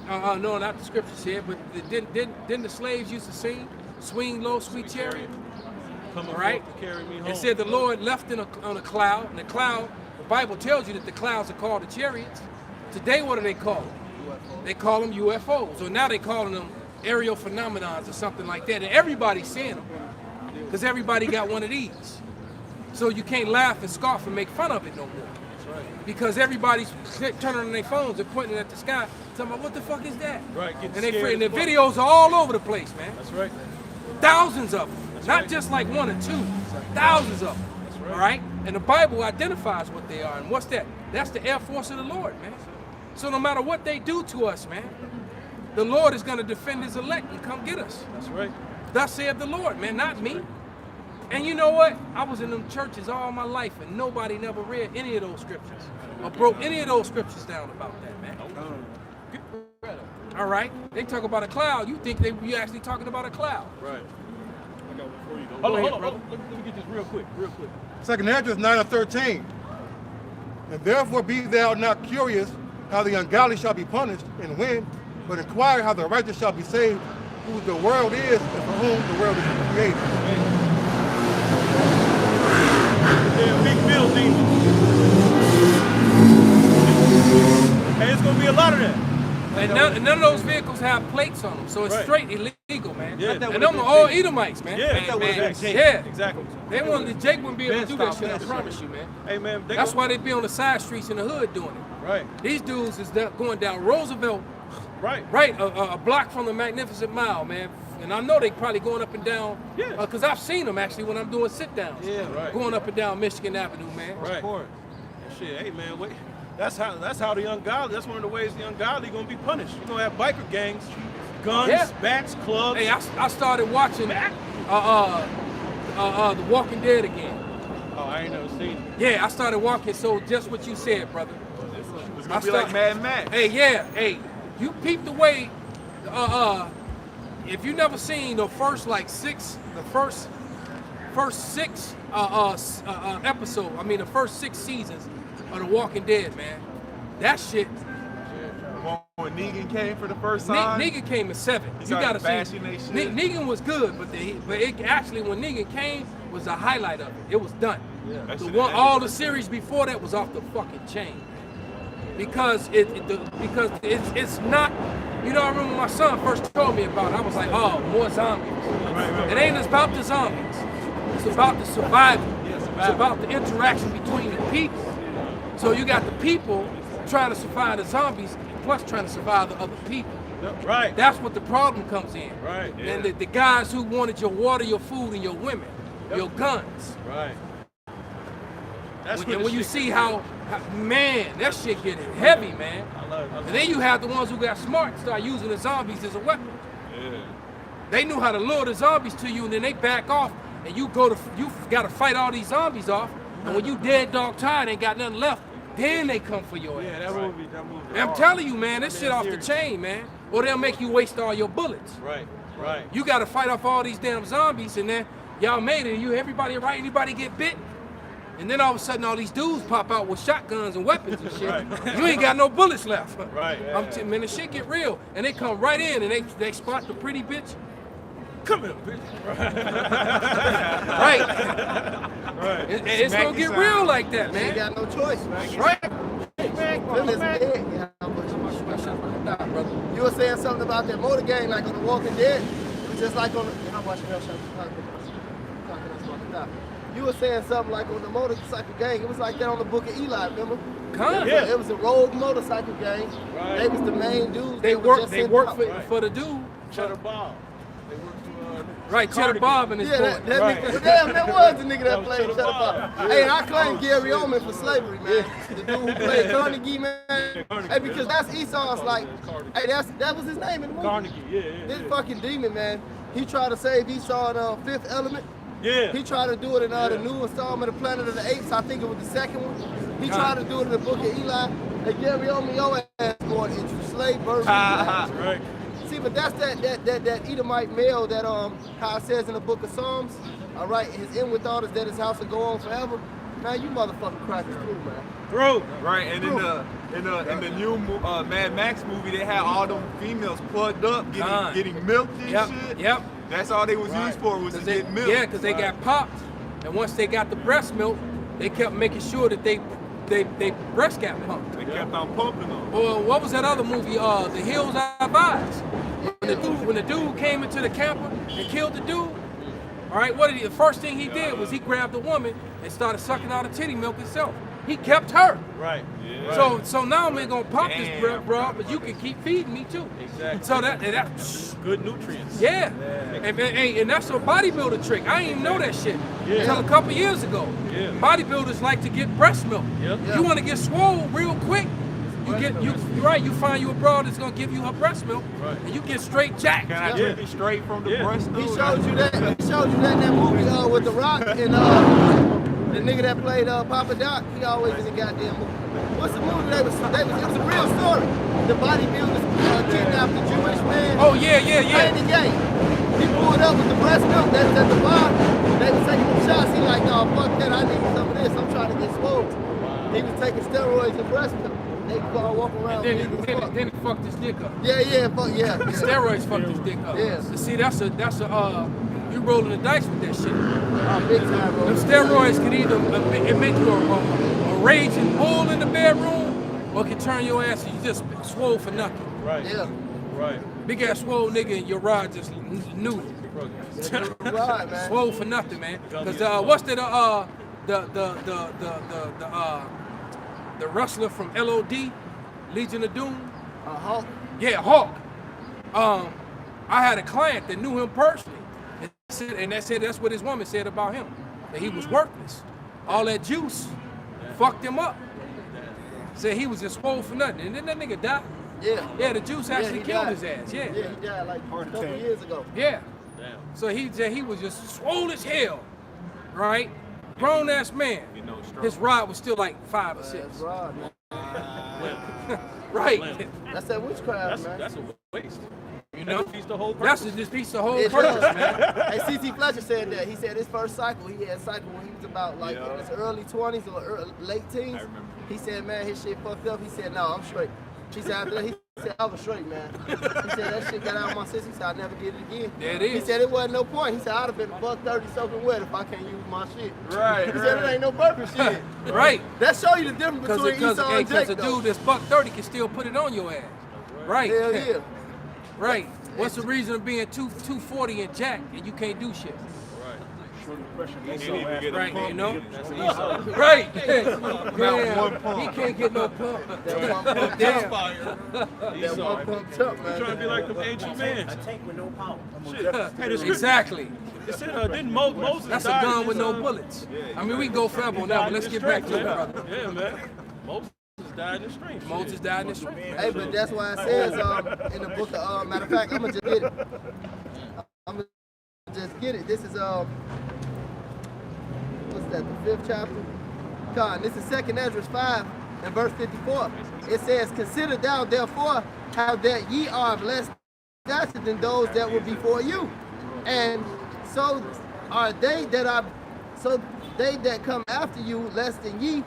no, not the scripture said, but didn't the slaves used to sing, "Swing low, sweet chariot"? All right. It said the Lord left on a cloud, and the cloud. The Bible tells you that the clouds are called the chariots. Today, what do they call them? They call them UFOs. So now they calling them aerial phenomenons or something like that. And everybody's seeing them because everybody got one of these. So you can't laugh and scoff and make fun of it no more. Because everybody's turning on their phones and pointing at the sky, talking about what the fuck is that? Right. And the videos are all over the place, man. That's right. Thousands of them. Not just like one or two. Thousands of them. All right? And the Bible identifies what they are. And what's that? That's the Air Force of the Lord, man. So no matter what they do to us, man, the Lord is going to defend his elect and come get us. That's right. Thus saith the Lord, man, not me. And you know what? I was in them churches all my life and nobody never read any of those scriptures or broke any of those scriptures down about that, man. All right? They talk about a cloud. You think you actually talking about a cloud. Right. Hold on. Let me get this real quick. Second Ezra 9:13. And therefore be thou not curious how the ungodly shall be punished and when, but inquire how the righteous shall be saved, who the world is and for whom the world is created. They're big building. And it's gonna be a lot of that. And none of those vehicles have plates on them, so it's straight illegal, man. Yeah. And them are all Edomites, man. Yeah, man. yeah, exactly. They wanted Jake wouldn't be able to do that shit, I promise you, man. Hey man, That's why they be on the side streets in the hood doing it. Right. These dudes is going down Roosevelt, Right. a block from the Magnificent Mile, man. And I know they probably going up and down, because I've seen them actually when I'm doing sit-downs. Yeah, right. Going up and down Michigan Avenue, man. Right. Shit, hey man, wait. That's how the ungodly. That's one of the ways the ungodly gonna be punished. You're gonna have biker gangs, guns, bats, clubs. Hey, I started watching The Walking Dead again. Oh, I ain't never seen it. Yeah, I started walking. So just what you said, brother. It's gonna be like Mad Max. Hey, you peep the way. If you never seen the first first 6 episodes. I mean, the first 6 seasons of The Walking Dead, man. That shit. When Negan came for the first time, Negan came in 7. He You started gotta see. bashing they shit. Negan was good, but it actually when Negan came was the highlight of it. It was done. That The shit one, ended. all the series before that was off the fucking chain. Because it's not. You know, I remember my son first told me about it. I was like, oh, more zombies. It ain't about the zombies. It's about the survival. It's about the interaction between the people. So you got the people trying to survive the zombies, plus trying to survive the other people. Right. That's what the problem comes in. Right. And the guys who wanted your water, your food, and your women, your guns. Right. That's When you see how, man, that shit getting heavy, man. I love it. And then you have the ones who got smart and start using the zombies as a weapon. Yeah. They knew how to lure the zombies to you, and then they back off, and you got to fight all these zombies off. And when you dead dog tired, ain't got nothing left, then they come for your ass. Yeah, that movie. And I'm telling you, man, this shit off the chain, man. Or they'll make you waste all your bullets. Right. You got to fight off all these damn zombies, and then y'all made it. And everybody get bit. And then all of a sudden, all these dudes pop out with shotguns and weapons and shit. You ain't got no bullets left. Right. Man, the shit get real. And they come right in and they spot the pretty bitch. Come here, bitch. Right. It's Smack gonna your get side. real like that, You man. got no choice, man. Right. Phil is dead. You were saying something about that motor game, like on The Walking Dead. It was just like on the. How much real You were saying something like on the motorcycle gang. It was like that on the Book of Eli, remember? Yeah. It was a rogue motorcycle gang. Right. They was the main dudes. They that work. just They sent work out. for the dude. Cheddar Bob. They worked Right, Cheddar Bob and his Yeah, boy. that nigga, damn, that was the nigga that played Cheddar Bob. Hey, and I claim Gary Oldman for slavery, man. The dude who played Carnegie, man. Hey, because that's Esau's like, hey, that was his name in the movie. Carnegie, yeah. This fucking demon, man. He tried to save Esau in Fifth Element. Yeah. He tried to do it in the new installment of Planet of the Apes. I think it was the second one. He tried to do it in the Book of Eli. Hey, Gary Oldman, your ass going into slave version. Right. See, but that's that Edomite male that how it says in the Book of Psalms. All right, his end with all is that his house will go on forever. Man, you motherfucking crackers through, man. Through. Right, and in the new Mad Max movie, they had all them females plugged up, getting milked and shit. Yep. That's all they was used for, was to get milk. Yeah, because they got popped, and once they got the breast milk, they kept making sure that they breast got pumped. They kept on pumping them. Or what was that other movie? The Hills Have Eyes. When the dude came into the camper and killed the dude. All right, the first thing he did was he grabbed the woman and started sucking out the titty milk himself. He kept her. Right. Yeah. So now I'm gonna pop this bro, but you can keep feeding me too. Exactly. So that's good nutrients. Yeah. And that's a bodybuilder trick. I didn't even know that shit until a couple years ago. Yeah. Bodybuilders like to get breast milk. Yep. You want to get swole real quick. You find you a broad that's gonna give you her breast milk, and you get straight jacked. Can I drink it straight from the breast? He showed you that. He showed you that in that movie with The Rock and the nigga that played Papa Doc. He always in the goddamn movie. What's the movie? It was a real story. The bodybuilders kidnapped the Jewish man. Oh yeah. In the game. He pulled up with the breast milk. They was at the bar. They was taking the shots. He like, no, fuck that. I need some of this. I'm trying to get swole. He was taking steroids and breast milk. They go walk around. Then he fucked his dick up. Yeah. The steroids fucked his dick up. Yes. See, that's a you rolling the dice with that shit. Big time, bro. Them steroids can either make you a raging bull in the bedroom, or can turn your ass and you just swole for nothing. Right. Yeah. Right. Big ass swole nigga and your rod just noodle. Right, man. Swole for nothing, man. Cause what's that? The wrestler from LOD, Legion of Doom. Hulk. Yeah, Hulk. I had a client that knew him personally, and that's what his woman said about him, that he was worthless. All that juice fucked him up. Said he was just swole for nothing, and then that nigga died. Yeah. Yeah, the juice actually he killed died. his ass. Yeah. Yeah, he died like a couple years ago. Yeah. So he was just swole as hell, right? Grown ass man. His rod was still like 5 or 6. That's right, man. Right. That's that witchcraft, man. That's a waste. You know, defeats the whole that's purpose. just defeats the whole It purpose, does. man. Hey, C.C. Fletcher said that. He said his first cycle, he had a cycle when he was about like in his early 20s or late teens. I remember. He said, man, his shit fucked up. He said, no, I'm straight. She said, after that, he said, I was straight, man. He said, that shit got out of my system. He said, I'll never get it again. There it He is. said, it wasn't no point. He said, I'd have been $130 soaking wet if I can't use my shit. Right, He said, it ain't no purpose shit. Right. That show you the difference between Esau and Because Jake, a though. dude that's $130 can still put it on your ass. Right. Hell yeah. Right. What's the reason of being 240 and jack and you can't do shit? Right, you know? Right. Damn. He can't get no pump. That one pump Damn. That one pump chump, man. Trying to be like them ancient men. A tank with no power. Hey, the scripture- Exactly. It said, didn't Moses That's a died in gun his, with no bullets. I mean, we can go forever on that, but let's get back to it, brother. Yeah, man. Moses died in the stream. Moses died in the street. Hey, but that's why it says in the book of, matter of fact, I'm gonna just get it. I'm gonna just get it. This is, what's that, the 5th chapter? God, this is 2nd Ezra 5 and verse 54. It says, consider thou therefore how that ye are of less stature than those that were before you. And so are they that come after you less than ye,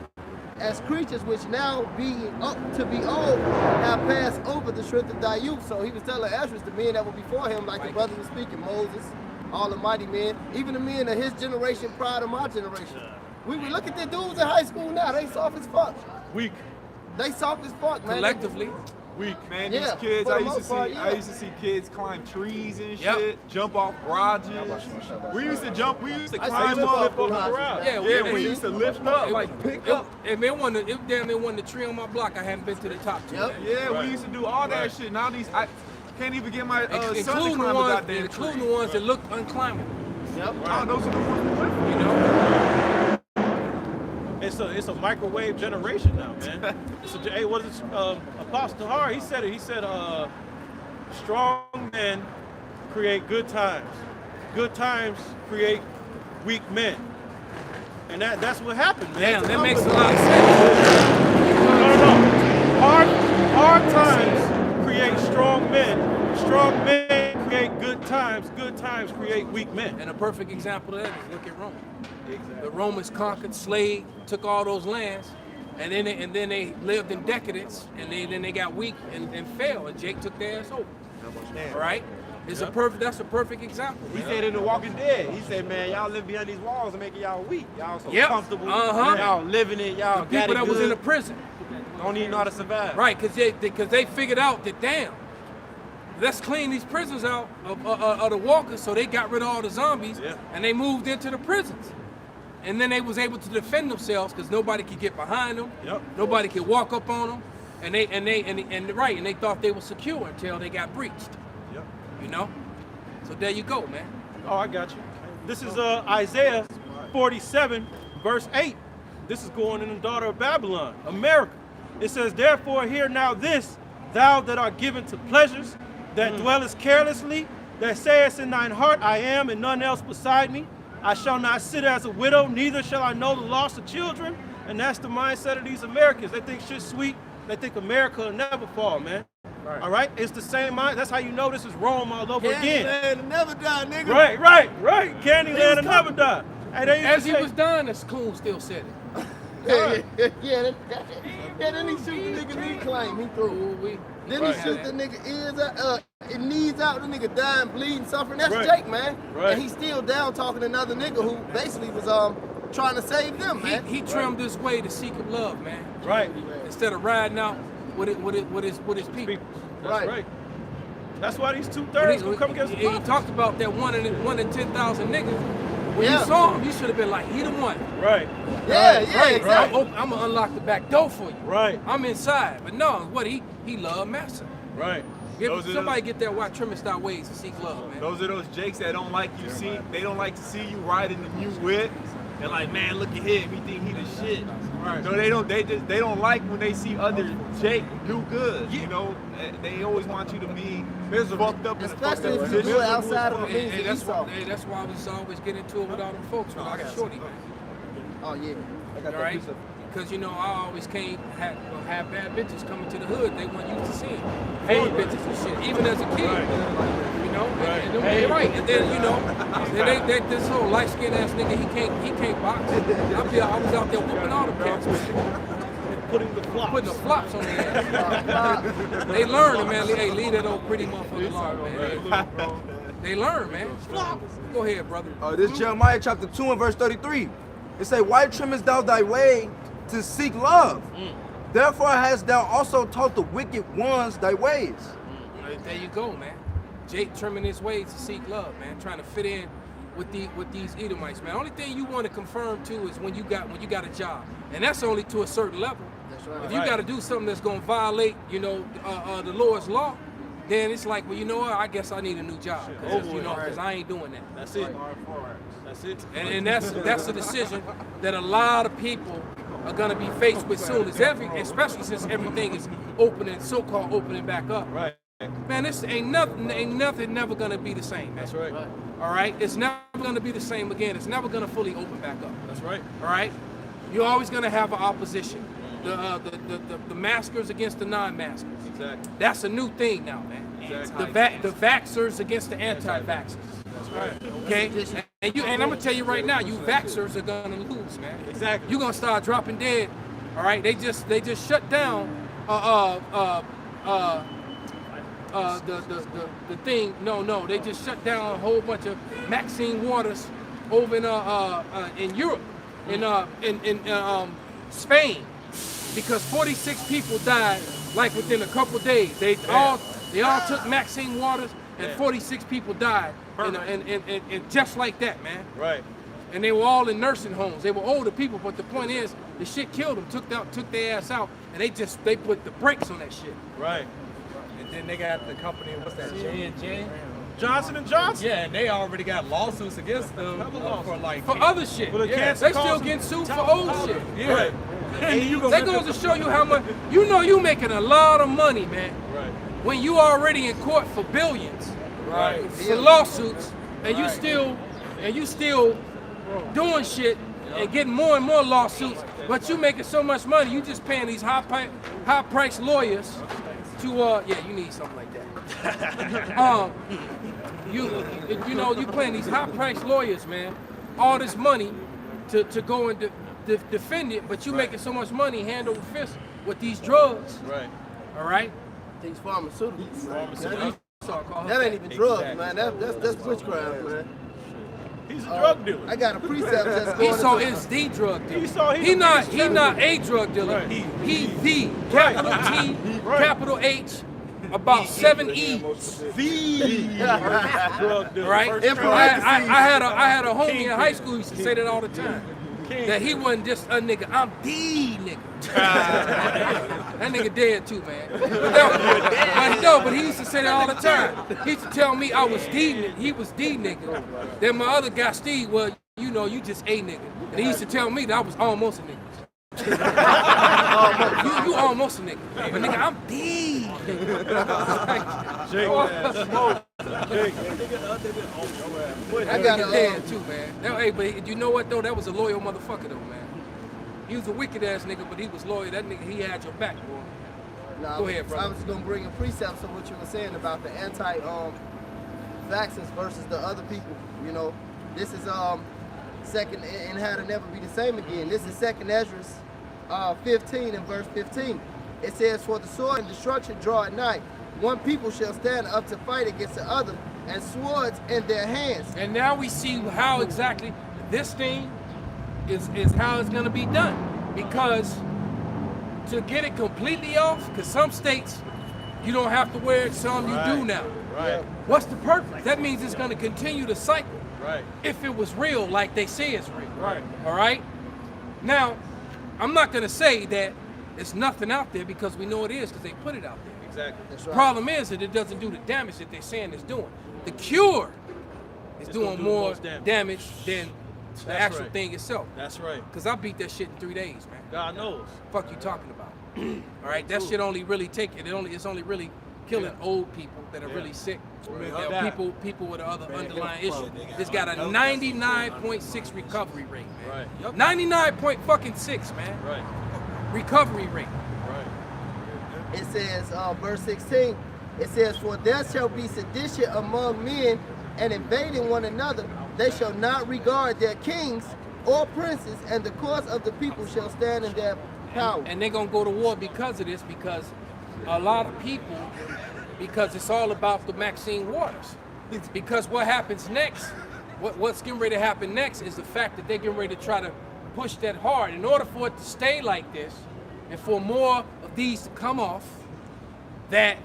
as creatures which now being up to be old have passed over the strength of thy youth. So he was telling Ezra, the men that were before him, like the brother was speaking, Moses, all the mighty men, even the men of his generation prior to my generation. We look at the dudes in high school now, they soft as fuck. Weak. They soft as fuck, man. Collectively. Weak. Man, Yeah, these kids, for I the used to most see, part, yeah. I used to see kids climb trees and Yep. shit, jump off garages. We used to I climb used to up. lift up garages, Yeah, Yeah, we we used to lift up, like pick up. And it wasn't, it damn near wasn't the tree on my block. I hadn't been to the top to. Yep. Yeah, we used to do all that shit. Now these, I can't even get my son to Including the climb a ones, goddamn including tree. the ones that look unclimbable. Yep. Oh, those are the ones we went for. You know. It's a microwave generation now, man. Hey, what is it? Apostle Har, he said it. He said, strong men create good times. Good times create weak men. And that's what happened, man. Damn, that makes a lot of sense. No. Hard times create strong men. Strong men create good times. Good times create weak men. And a perfect example of that is look at Rome. The Romans conquered, slaved, took all those lands, and then they lived in decadence, and then they got weak and fell, and Jake took their ass over. Right? That's a perfect example. He said in The Walking Dead, he said, man, y'all live behind these walls and making y'all weak. Y'all so Yep. comfortable. Uh-huh. Y'all living it. Y'all The got people it that was good. in the prison. Don't even know how to survive. Right, because they figured out that, damn, let's clean these prisons out of the walkers, so they got rid of all the zombies, and they moved into the prisons. And then they was able to defend themselves because nobody could get behind them. Yep. Nobody could walk up on them, and they thought they were secure until they got breached. Yep. You know. So there you go, man. Oh, I got you. This is Isaiah 47, verse 8. This is going in the daughter of Babylon, America. It says, therefore hear now this, thou that art given to pleasures, that dwellest carelessly, that sayest in thine heart, I am, and none else beside me. I shall not sit as a widow, neither shall I know the loss of children. And that's the mindset of these Americans. They think shit's sweet. They think America will never fall, man. Right. All right? It's the same mind. That's how you know this is Rome all over again. Candyland never die, nigga. Right. Candyland will never die. Hey, they used As to he say- was dying, the Coon still said it. Yeah, then he shoot the nigga knee claim he threw. Then he shoot the nigga ears out, knees out, the nigga dying, bleeding, suffering. That's Jake, man. Right. And he's still down talking to another nigga who basically was trying to save them, man. He trimmed this way to seek of love, man. Right. Instead of riding out with his people. That's right. That's why these 2/3 gonna come against the He talked about that one in 10,000 niggas. When Yeah. you saw him, you should have been like, he the one. Right. Yeah, Right. exactly. I'm gonna unlock the back door for you. Right. I'm inside. But no, what he loved Massa. Right. Somebody get that why trimmest our ways to seek love, man. Those are those Jakes that don't like you see. They don't like to see you riding the new whip. They're like, man, look at him. He think he the shit. Right. No, they don't. They don't like when they see other Jake do good. You know, they always want you to be fucked up in a fucked Especially up if you position. do it outside of the Hey, means of that's Esau. that's why we just always get into it with all them folks when I got shorty, man. Oh, yeah. All right? Because, you know, I always have bad bitches coming to the hood they weren't used to seeing. Foreign bitches and shit, even as a kid. You know? And then, you know, this whole light-skinned ass nigga, he can't box. I was out there whooping all the cats. Putting the flops on their ass. They learn, man. Hey, leave that old pretty motherfucker alone, man. They learn, man. Go ahead, brother. This Jeremiah chapter 2 and verse 33. It say, why trimmest thou thy way to seek love? Therefore hast thou also taught the wicked ones thy ways. There you go, man. Jake trimming his ways to seek love, man. Trying to fit in with these Edomites, man. Only thing you want to confirm too is when you got a job, and that's only to a certain level. That's right. If you got to do something that's gonna violate, you know, the Lord's law, then it's like, well, you know what? I guess I need a new job, because I ain't doing that. That's it. That's it. And that's a decision that a lot of people are gonna be faced with soon. Especially since everything is opening, so-called opening back up. Right. Man, this ain't nothing never gonna be the same, man. That's right. All right, it's never gonna be the same again. It's never gonna fully open back up. That's right. All right, you're always gonna have an opposition. The maskers against the non-maskers. Exactly. That's a new thing now, man. Exactly. The vaxxers against the anti-vaxxers. That's right. Okay, and I'm gonna tell you right now, you vaxxers are gonna lose, man. Exactly. You're gonna start dropping dead. All right, they just shut down the thing. No, they just shut down a whole bunch of Maxine Waters over in Europe, in Spain, because 46 people died like within a couple days. They all took Maxine Waters, and 46 people died, and just like that, man. Right. And they were all in nursing homes. They were older people, but the point is, the shit killed them, took their ass out, and they put the brakes on that shit. Right. And then they got the company, what's that, J&J? Johnson & Johnson? Yeah, and they already got lawsuits against them for other shit. Yeah, they still getting sued for old shit. Yeah. Right. That goes to show you how much, you know, you making a lot of money, man. Right. When you already in court for billions. Right. For lawsuits, and you still doing shit and getting more and more lawsuits, but you making so much money, you just paying these high price lawyers to you need something like that. You paying these high price lawyers, man, all this money to go and defend it, but you making so much money hand over fist with these drugs. Right. All right. These pharmaceuticals. That That ain't even drugs, man. That's witchcraft, man. He's a drug dealer. I got a precept that's going Esau is the drug dealer. He not a drug dealer. Right. He the capital T, capital H, about 7 E's. The drug dealer. Right? I had a homie in high school who used to say that all the time. That he wasn't just a nigga, I'm the nigga. That nigga dead too, man. But he used to say that all the time. He used to tell me I was the nigga. He was the nigga. Then my other guy, Steve, well, you know, you just a nigga. And he used to tell me that I was almost a nigga. you almost a nigga. But nigga, I'm the nigga. Jake, I got dead too, man. Hey, but you know what though? That was a loyal motherfucker though, man. He was a wicked ass nigga, but he was loyal. That nigga, he had your back, boy. Go ahead, brother. I was just gonna bring a precept of what you were saying about the vaccines versus the other people. You know, this is second and how to never be the same again. This is 2nd Ezra 15 and verse 15. It says, "For the sword and destruction draw at night. One people shall stand up to fight against the other, and swords in their hands." And now we see how exactly this thing is how it's gonna be done. Because to get it completely off, because some states you don't have to wear it, some you do now. Right. What's the purpose? That means it's gonna continue the cycle. Right. If it was real, like they say it's real. Right. All right. Now, I'm not gonna say that it's nothing out there because we know it is because they put it out there. Exactly. That's The right. problem is that it doesn't do the damage that they're saying it's doing. The cure is It's gonna doing do more most damage. damage than the That's actual right. thing itself. That's right. Because I beat that shit in 3 days, man. God knows. Fuck you talking about. All right, that shit only really take it. It's only really killing old people that are really sick. People with other underlying issues. It's got a 99.6 recovery rate, man. Right. 99.6, man. Right. Recovery rate. It says, verse 16, it says, for there shall be sedition among men and invading one another. They shall not regard their kings or princes, and the course of the people shall stand in their power. And they're going to go to war because of this, because a lot of people, because it's all about the Maxine Waters. Because what happens next, what's getting ready to happen next is the fact that they're getting ready to try to push that hard. In order for it to stay like this, and for more of these to come off, that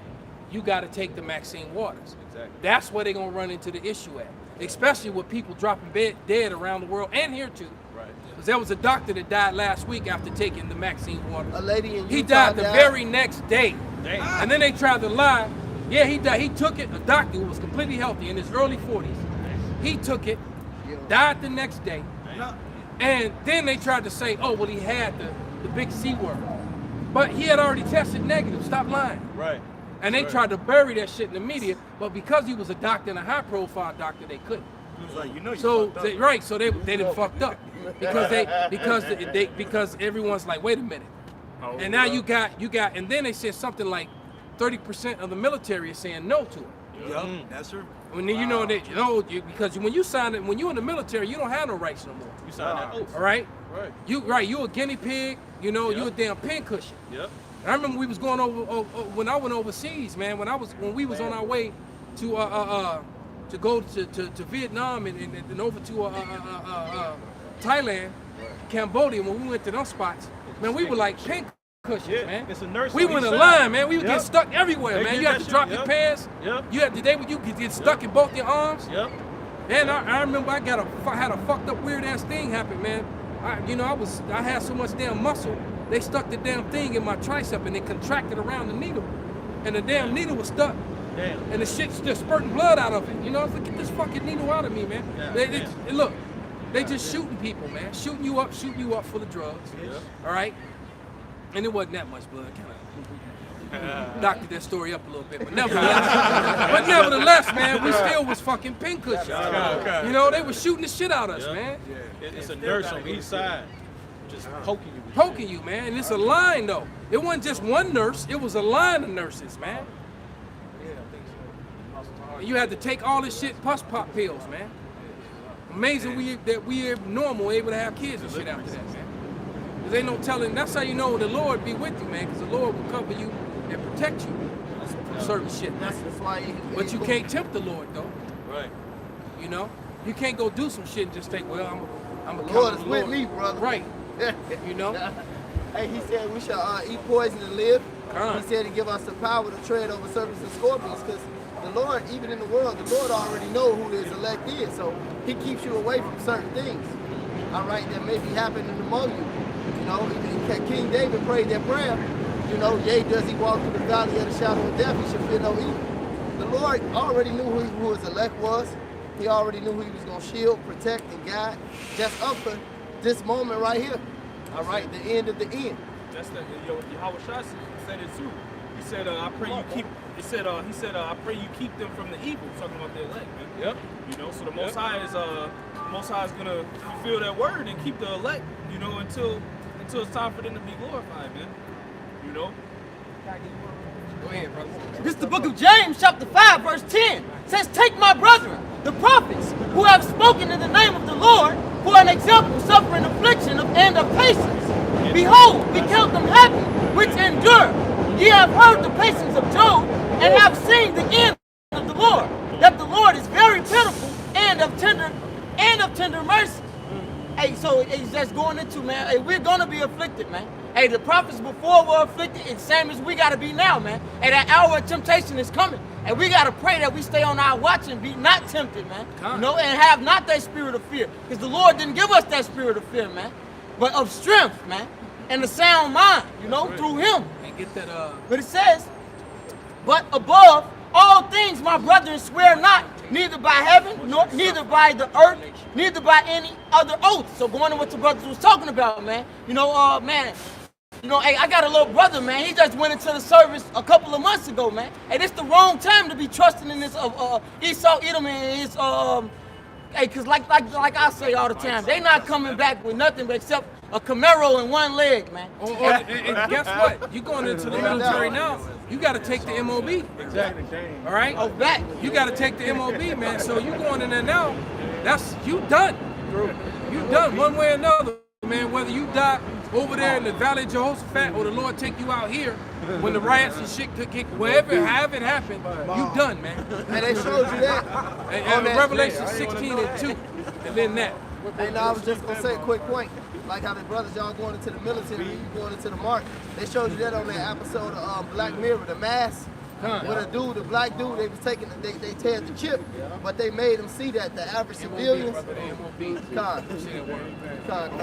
you got to take the Maxine Waters. Exactly. That's where they're going to run into the issue at, especially with people dropping dead around the world and here too. Right. Because there was a doctor that died last week after taking the Maxine Waters. A lady in He Utah died the very next day. And then they tried to lie. Yeah, he died. He took it. A doctor who was completely healthy in his early 40s. He took it, died the next day. And then they tried to say, oh, well, he had the big C word. But he had already tested negative. Stop lying. Right. And they tried to bury that shit in the media, but because he was a doctor and a high-profile doctor, they couldn't. He was like, you know, you So fucked up. so they done fucked up because everyone's like, wait a minute. And now you got and then they said something like 30% of the military is saying no to it. Yup, that's true. When you know that because when you're in the military, you don't have no rights no more. You signed that oath. All right. Right. You a guinea pig. You know, you a damn pincushion. Yep. I remember we was going over when I went overseas, man. When we was on our way to go to Vietnam and over to Thailand, Cambodia. When we went to those spots, man, we were like pincushions, man. It's a nurse. We went in line, man. We would get stuck everywhere, They man. get You had that to shit, drop your yep. pants. Yep. You could get stuck in both your arms. Yep. And I remember I had a fucked up weird ass thing happen, man. I had so much damn muscle. They stuck the damn thing in my tricep and it contracted around the needle. And the damn needle was stuck. Damn. And the shit's just spurting blood out of it. You know, it's like, get this fucking needle out of me, man. Yeah. They just shooting people, man. Shooting you up full of drugs. Yep. All right? And it wasn't that much blood. Kind of doctored that story up a little bit. But nevertheless, man, we still was fucking pincushions. Okay. You know, they was shooting the shit out of us, man. It's a nurse on each side, just poking you. Poking you, man. And it's a line, though. It wasn't just one nurse. It was a line of nurses, man. And you had to take all this shit, pus pop pills, man. Amazing that we are normal, able to have kids and shit after that, man. Because ain't no telling. That's how you know the Lord be with you, man. Because the Lord will cover you and protect you from certain shit. That's why. But you can't tempt the Lord, though. Right. You know, you can't go do some shit and just think, well, I'm a The Lord is with me, brother. Right. You know. Hey, he said we shall eat poison and live. Huh. He said he give us the power to tread over serpents and scorpions, because the Lord, even in the world, the Lord already know who his elect is. So he keeps you away from certain things, all right, that may be happening among you. You know, King David prayed that prayer. You know, yea, does he walk through the valley of the shadow of death, he should fear no evil. The Lord already knew who his elect was. He already knew who he was going to shield, protect, and guide, just up for this moment right here. All right, the end of the end. That's the Yahweh Shai said it too. He said, "I pray you keep." He said, "I pray you keep them from the evil." Talking about the elect, man. Yep. You know, so the Most High is gonna fulfill that word and keep the elect. You know, until it's time for them to be glorified, man. You know. Go ahead, brother. This is the book of James, chapter 5, verse 10. It says, take my brethren, the prophets, who have spoken in the name of the Lord, for an example, suffering affliction and of patience. Behold, we count them happy, which endure. Ye have heard the patience of Job, and have seen the end of the Lord, that the Lord is very pitiful and of tender mercy. Hey, so it's just going into, man, hey, we're gonna be afflicted, man. Hey, the prophets before were afflicted, and same as we gotta be now, man. And that hour of temptation is coming. And we gotta pray that we stay on our watch and be not tempted, man. You know, and have not that spirit of fear. Because the Lord didn't give us that spirit of fear, man. But of strength, man. And a sound mind, you know, through him. And get that But it says, but above all things, my brethren, swear not, neither by heaven, nor neither by the earth, neither by any other oath. So going to what the brothers was talking about, man. You know, man, You know, hey, I got a little brother, man. He just went into the service a couple of months ago, man. Hey, this the wrong time to be trusting in this Esau, Edom, and his hey, cause like I say all the time, they not coming back with nothing but except a Camaro and one leg, man. And guess what? You going into the military now, you got to take the MOB. Exactly. All right? Oh, that. You got to take the MOB, man. So you going in there now, you done. You done one way or another, man. Whether you die over there in the Valley of Jehoshaphat or the Lord take you out here when the riots and shit kick, wherever have it happen, you done, man. And they showed you that. And Revelation 16 and 2, and then that. And now I was just gonna say a quick point. Like how the brothers y'all going into the military, you going into the mark. They showed you that on that episode of Black Mirror, The Mask. With a dude, the black dude, they was taking, they teared the chip, but they made him see that the average civilians. That's just fucked me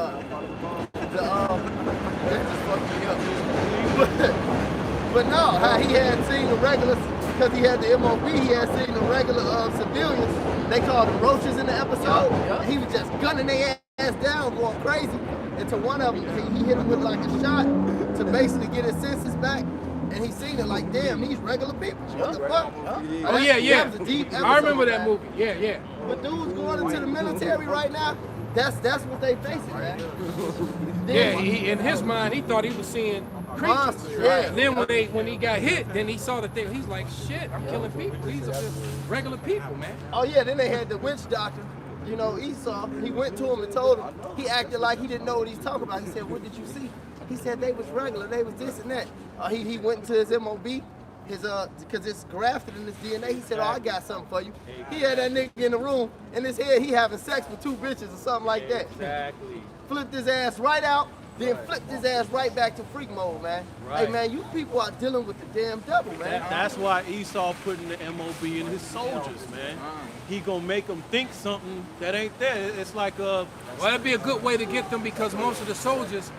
up. But no, how he had seen the regulars, because he had the MOB, he had seen the regular civilians. They called them roaches in the episode. And he was just gunning their ass down, going crazy. And to one of them, he hit him with like a shot to basically get his senses back. And he seen it like, damn, these regular people. What the fuck? Oh yeah. That was a deep episode, I remember that movie. Yeah. But dudes going into the military right now, that's what they facing, man. Yeah, in his mind, he thought he was seeing creatures. Monsters, yeah. And then when he got hit, then he saw that he's like, shit, I'm killing people. These are just regular people, man. Oh yeah, then they had the witch doctor. You know, Esau, he went to him and told him. He acted like he didn't know what he's talking about. He said, what did you see? He said they was regular, they was this and that. He went into his MOB, because it's grafted in his DNA. He said, oh, I got something for you. He had that nigga in the room, in his head, he having sex with 2 bitches or something like that. Exactly. Flipped his ass right out, then flipped his ass right back to freak mode, man. Right. Hey, man, you people are dealing with the damn devil, man. That's why Esau putting the MOB in his soldiers, man. He gonna make them think something that ain't there. It's like Well, that'd be a good way to get them, because most of the soldiers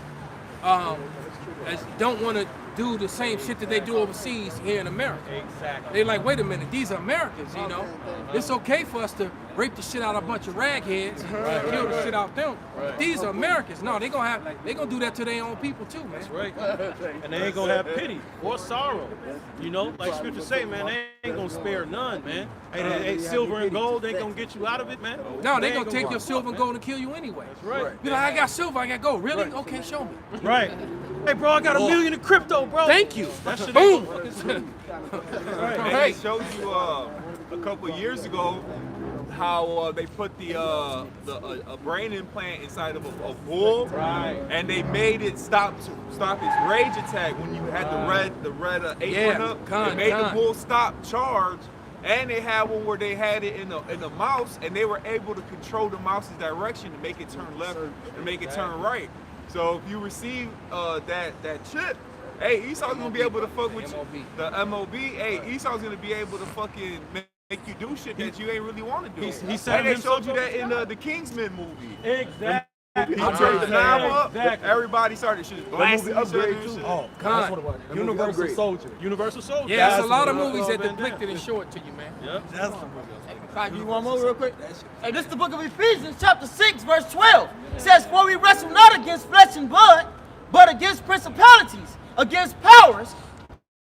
don't want to do the same shit that they do overseas here in America. Exactly. They like, wait a minute, these are Americans, you know. It's okay for us to rape the shit out of a bunch of ragheads and kill the shit out them. But these are Americans. No, they gonna do that to their own people too, man. That's right. And they ain't gonna have pity or sorrow. You know, like scripture say, man, they ain't gonna spare none, man. Hey, silver and gold ain't gonna get you out of it, man. No, they gonna take your silver and gold and kill you anyway. That's right. Be like, I got silver, I got gold. Really? Okay, show me. Right. Hey, bro, I got $1 million in crypto, bro. Thank you. That shit Boom. And they showed you a couple years ago how they put a brain implant inside of a bull, and they made it stop its rage attack when you had the red apron up. They made the bull stop charge, and they had one where they had it in the mouse, and they were able to control the mouse's direction to make it turn left and make it turn right. So if you receive that chip, hey, Esau's gonna be able to fuck with you. The MOB, hey, Esau's gonna be able to fucking make you do shit that you ain't really want to do. He said they showed you that in the Kingsman movie. Exactly. He turned the knob up. Everybody started shit blasting each other and shit. Oh, God. Universal Soldier. Universal Soldier. Yeah, there's a lot of movies that depict it and show it to you, man. Yep. Can I give you one more real quick? Hey, this is the book of Ephesians, chapter 6, verse 12. It says, for we wrestle not against flesh and blood, but against principalities, against powers,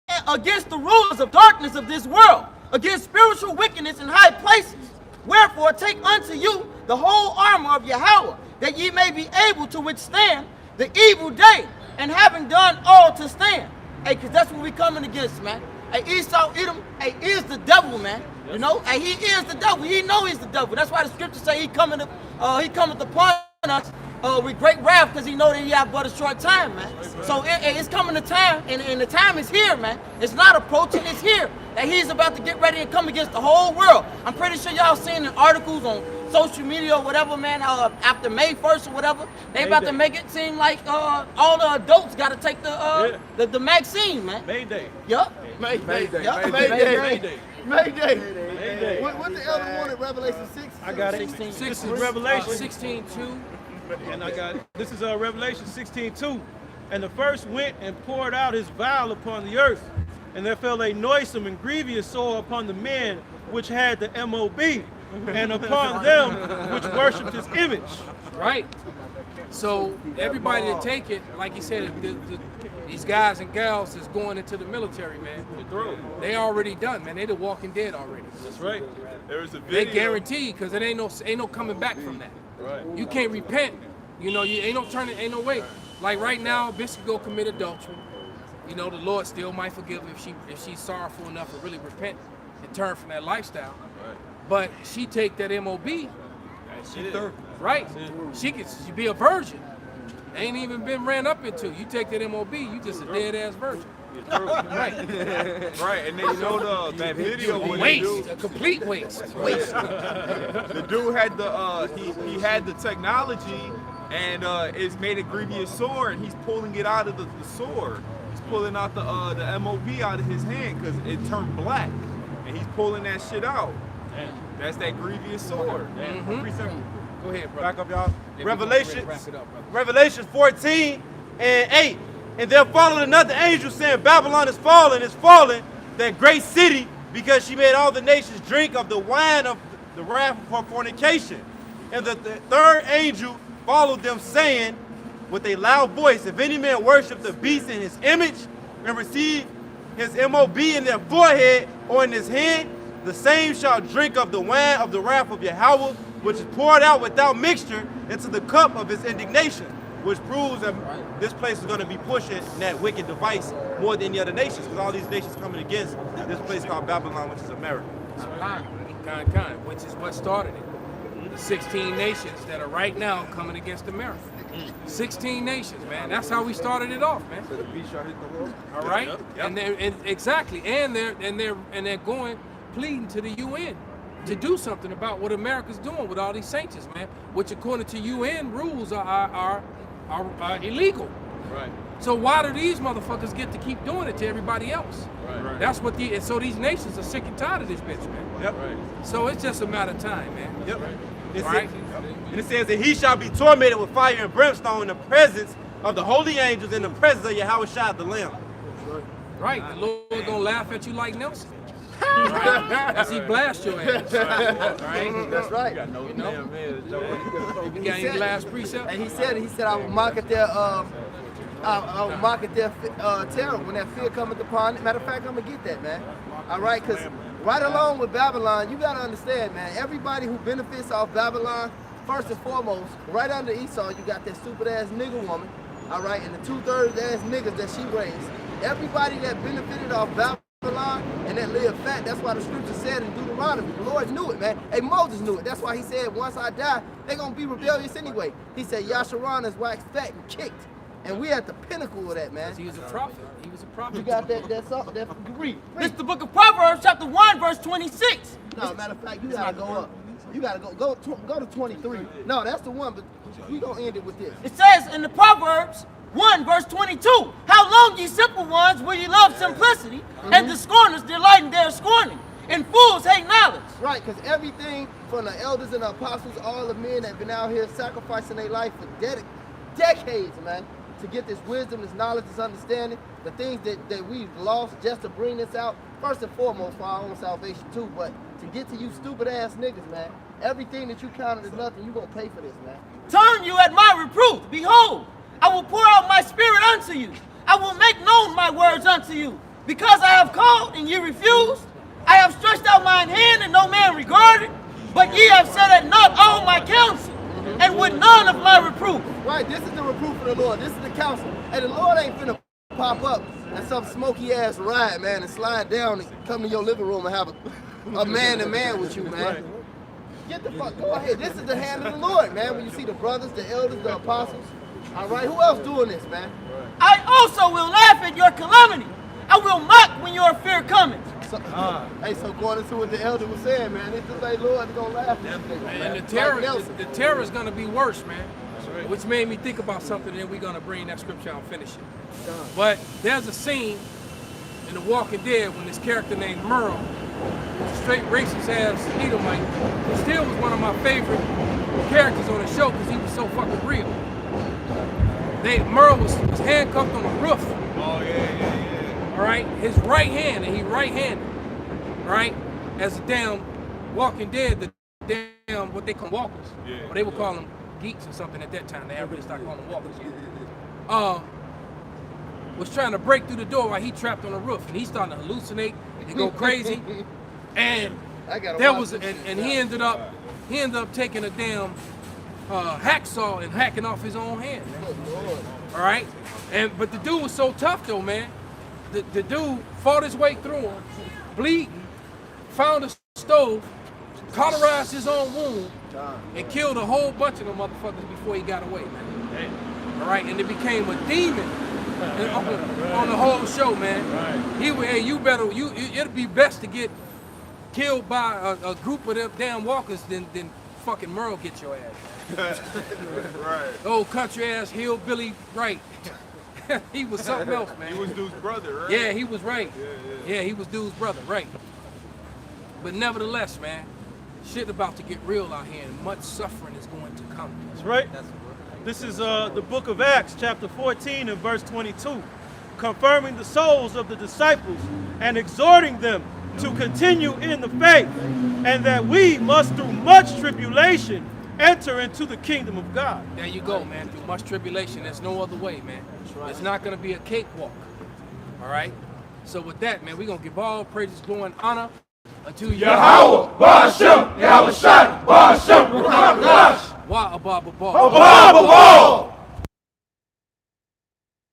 and against the rulers of darkness of this world, against spiritual wickedness in high places. Wherefore take unto you the whole armor of Yahweh, that ye may be able to withstand the evil day, and having done all to stand. Hey, because that's what we coming against, man. Hey, Esau, Edom, hey, is the devil, man. You know, hey, he is the devil. He know he's the devil. That's why the scriptures say he cometh upon us with great wrath, because he know that he have but a short time, man. So it's coming a time, and the time is here, man. It's not approaching, it's here. That he's about to get ready and come against the whole world. I'm pretty sure y'all seen in articles on social media or whatever, man, after May 1st or whatever, they about to make it seem like all the adults got to take the vaccine, man. Mayday. Yup. Mayday. What the elder wanted, Revelation 6? I got it. 16. This is Revelation 16:2. And I got it. This is Revelation 16:2. And the first went and poured out his vial upon the earth, and there fell a noisome and grievous sore upon the men which had the MOB, and upon them which worshipped his image. Right. So everybody that take it, like you said, these guys and gals that's going into the military, man, they already done, man. They the Walking Dead already. That's right. There's a They video. guaranteed, because it ain't no coming back from that. Right. You can't repent. You know, you ain't no turning, ain't no way. Like right now, bitch could go commit adultery. You know, the Lord still might forgive her if she's sorrowful enough to really repent and turn from that lifestyle. Right. But she take that MOB, She third. right? She could be a virgin. Ain't even been ran up into. You take that MOB, you just a dead ass virgin. Right. Right. And then you know that video when the Waste, dude, a complete waste. the dude had the he had the technology and it's made a grievous sword. He's pulling it out of the sword. He's pulling out the MOB out of his hand because it turned black, and he's pulling that shit out. That's that grievous sword. Go ahead, bro. Back up, y'all. Yeah, Revelations, wrap it up, brother. Revelations 14 and 8. And there followed another angel saying, Babylon is fallen, that great city, because she made all the nations drink of the wine of the wrath of her fornication. And the third angel followed them, saying with a loud voice, if any man worship the beast in his image and receive his MOB in their forehead or in his hand, the same shall drink of the wine of the wrath of Yahweh, which is poured out without mixture into the cup of his indignation, which proves that this place is going to be pushing that wicked device more than any other nations, because all these nations coming against this place called Babylon, which is America. Kind, which is what started it. The 16 nations that are right now coming against America. 16 nations, man. That's how we started it off, man. So the beast shall hit the wall. All right, Yep. and they're going pleading to the UN to do something about what America's doing with all these sanctions, man. Which, according to UN rules, are illegal. Right. So why do these motherfuckers get to keep doing it to everybody else? Right. That's what and so these nations are sick and tired of this bitch, man. Yep. Right. So it's just a matter of time, man. Yep. It Right. And it says that he shall be tormented with fire and brimstone in the presence of the holy angels, in the presence of Yahweh Shai the Lamb. Right. The Lord gonna laugh at you like Nelson. Right? As he blast your ass. Right? That's right. You know? You got any last precept? And he said, I will mock at their, I will mock at their terror when that fear cometh upon it. Matter of fact, I'm gonna get that, man. All right, because right along with Babylon, you gotta understand, man. Everybody who benefits off Babylon, first and foremost, right under Esau, you got that stupid ass nigger woman. All right, and the 2/3 ass niggas that she raised. Everybody that benefited off Babylon and that lived fat, that's why the scripture said in Deuteronomy. The Lord knew it, man. Hey, Moses knew it. That's why he said, once I die, they're going to be rebellious anyway. He said, Yasharon is waxed fat and kicked. And we at the pinnacle of that, man. He was a prophet. He was a prophet. You got that song? Read. This is the book of Proverbs, chapter 1, verse 26. No, matter of fact, you gotta go up. You gotta go to 23. No, that's the one, but we gonna end it with this. It says in the Proverbs 1, verse 22, how long, ye simple ones, will ye love simplicity, and the scorners delight in their scorning, and fools hate knowledge. Right, because everything from the elders and the apostles, all the men that have been out here sacrificing their life for decades, man, to get this wisdom, this knowledge, this understanding, the things that we've lost just to bring this out, first and foremost for our own salvation too, but to get to you stupid ass niggas, man, everything that you counted as nothing, you gonna pay for this, man. Turn you at my reproof. Behold, I will pour out my spirit unto you. I will make known my words unto you. Because I have called and ye refused, I have stretched out mine hand and no man regarded, but ye have set at naught all my counsel, and with none of my reproof. Right, this is the reproof of the Lord. This is the counsel. And the Lord ain't finna pop up at some smoky ass ride, man, and slide down and come to your living room and have a man-to-man with you, man. Get the fuck, go ahead. This is the hand of the Lord, man. When you see the brothers, the elders, the apostles. All right, who else doing this, man? I also will laugh at your calamity. I will mock when your fear cometh. So, hey, so going into what the elder was saying, man, it's just like Lord is gonna laugh at you. And the terror is going to be worse, man. Which made me think about something, and we're going to bring that scripture out and finish it. But there's a scene in The Walking Dead when this character named Merle, who's a straight racist ass Edomite, who still was one of my favorite characters on the show because he was so fucking real. Merle was handcuffed on a roof. Oh, yeah. All right, his right hand, and he right-handed, right? As a damn Walking Dead, the damn what they call walkers, or they would call them geeks or something at that time. They hadn't really started calling them walkers yet. Was trying to break through the door while he trapped on the roof, and he started to hallucinate and go crazy. And there was, and he ended up taking a damn hacksaw and hacking off his own hand. All right, but the dude was so tough though, man. The dude fought his way through him, bleeding, found a stove, cauterized his own wound, and killed a whole bunch of them motherfuckers before he got away, man. All right, and it became a demon on the whole show, man. He would, hey, it'd be best to get killed by a group of them damn walkers than fucking Merle get your ass. Right. Old country ass hillbilly, right? He was something else, man. He was dude's brother, right? Yeah, he was right. Yeah, he was dude's brother, right? But nevertheless, man, shit about to get real out here, and much suffering is going to come. That's right. This is the book of Acts, chapter 14 and verse 22, confirming the souls of the disciples and exhorting them to continue in the faith, and that we must through much tribulation enter into the kingdom of God. There you go, man. Through much tribulation, there's no other way, man. It's not going to be a cakewalk. All right? So with that, man, we're going to give all praises, glory, and honor unto Yahweh, Ba'ashem, Yahweh Shai, Ba'ashem, Ruach HaKodesh. Wa Abba Babal. Abba Babal.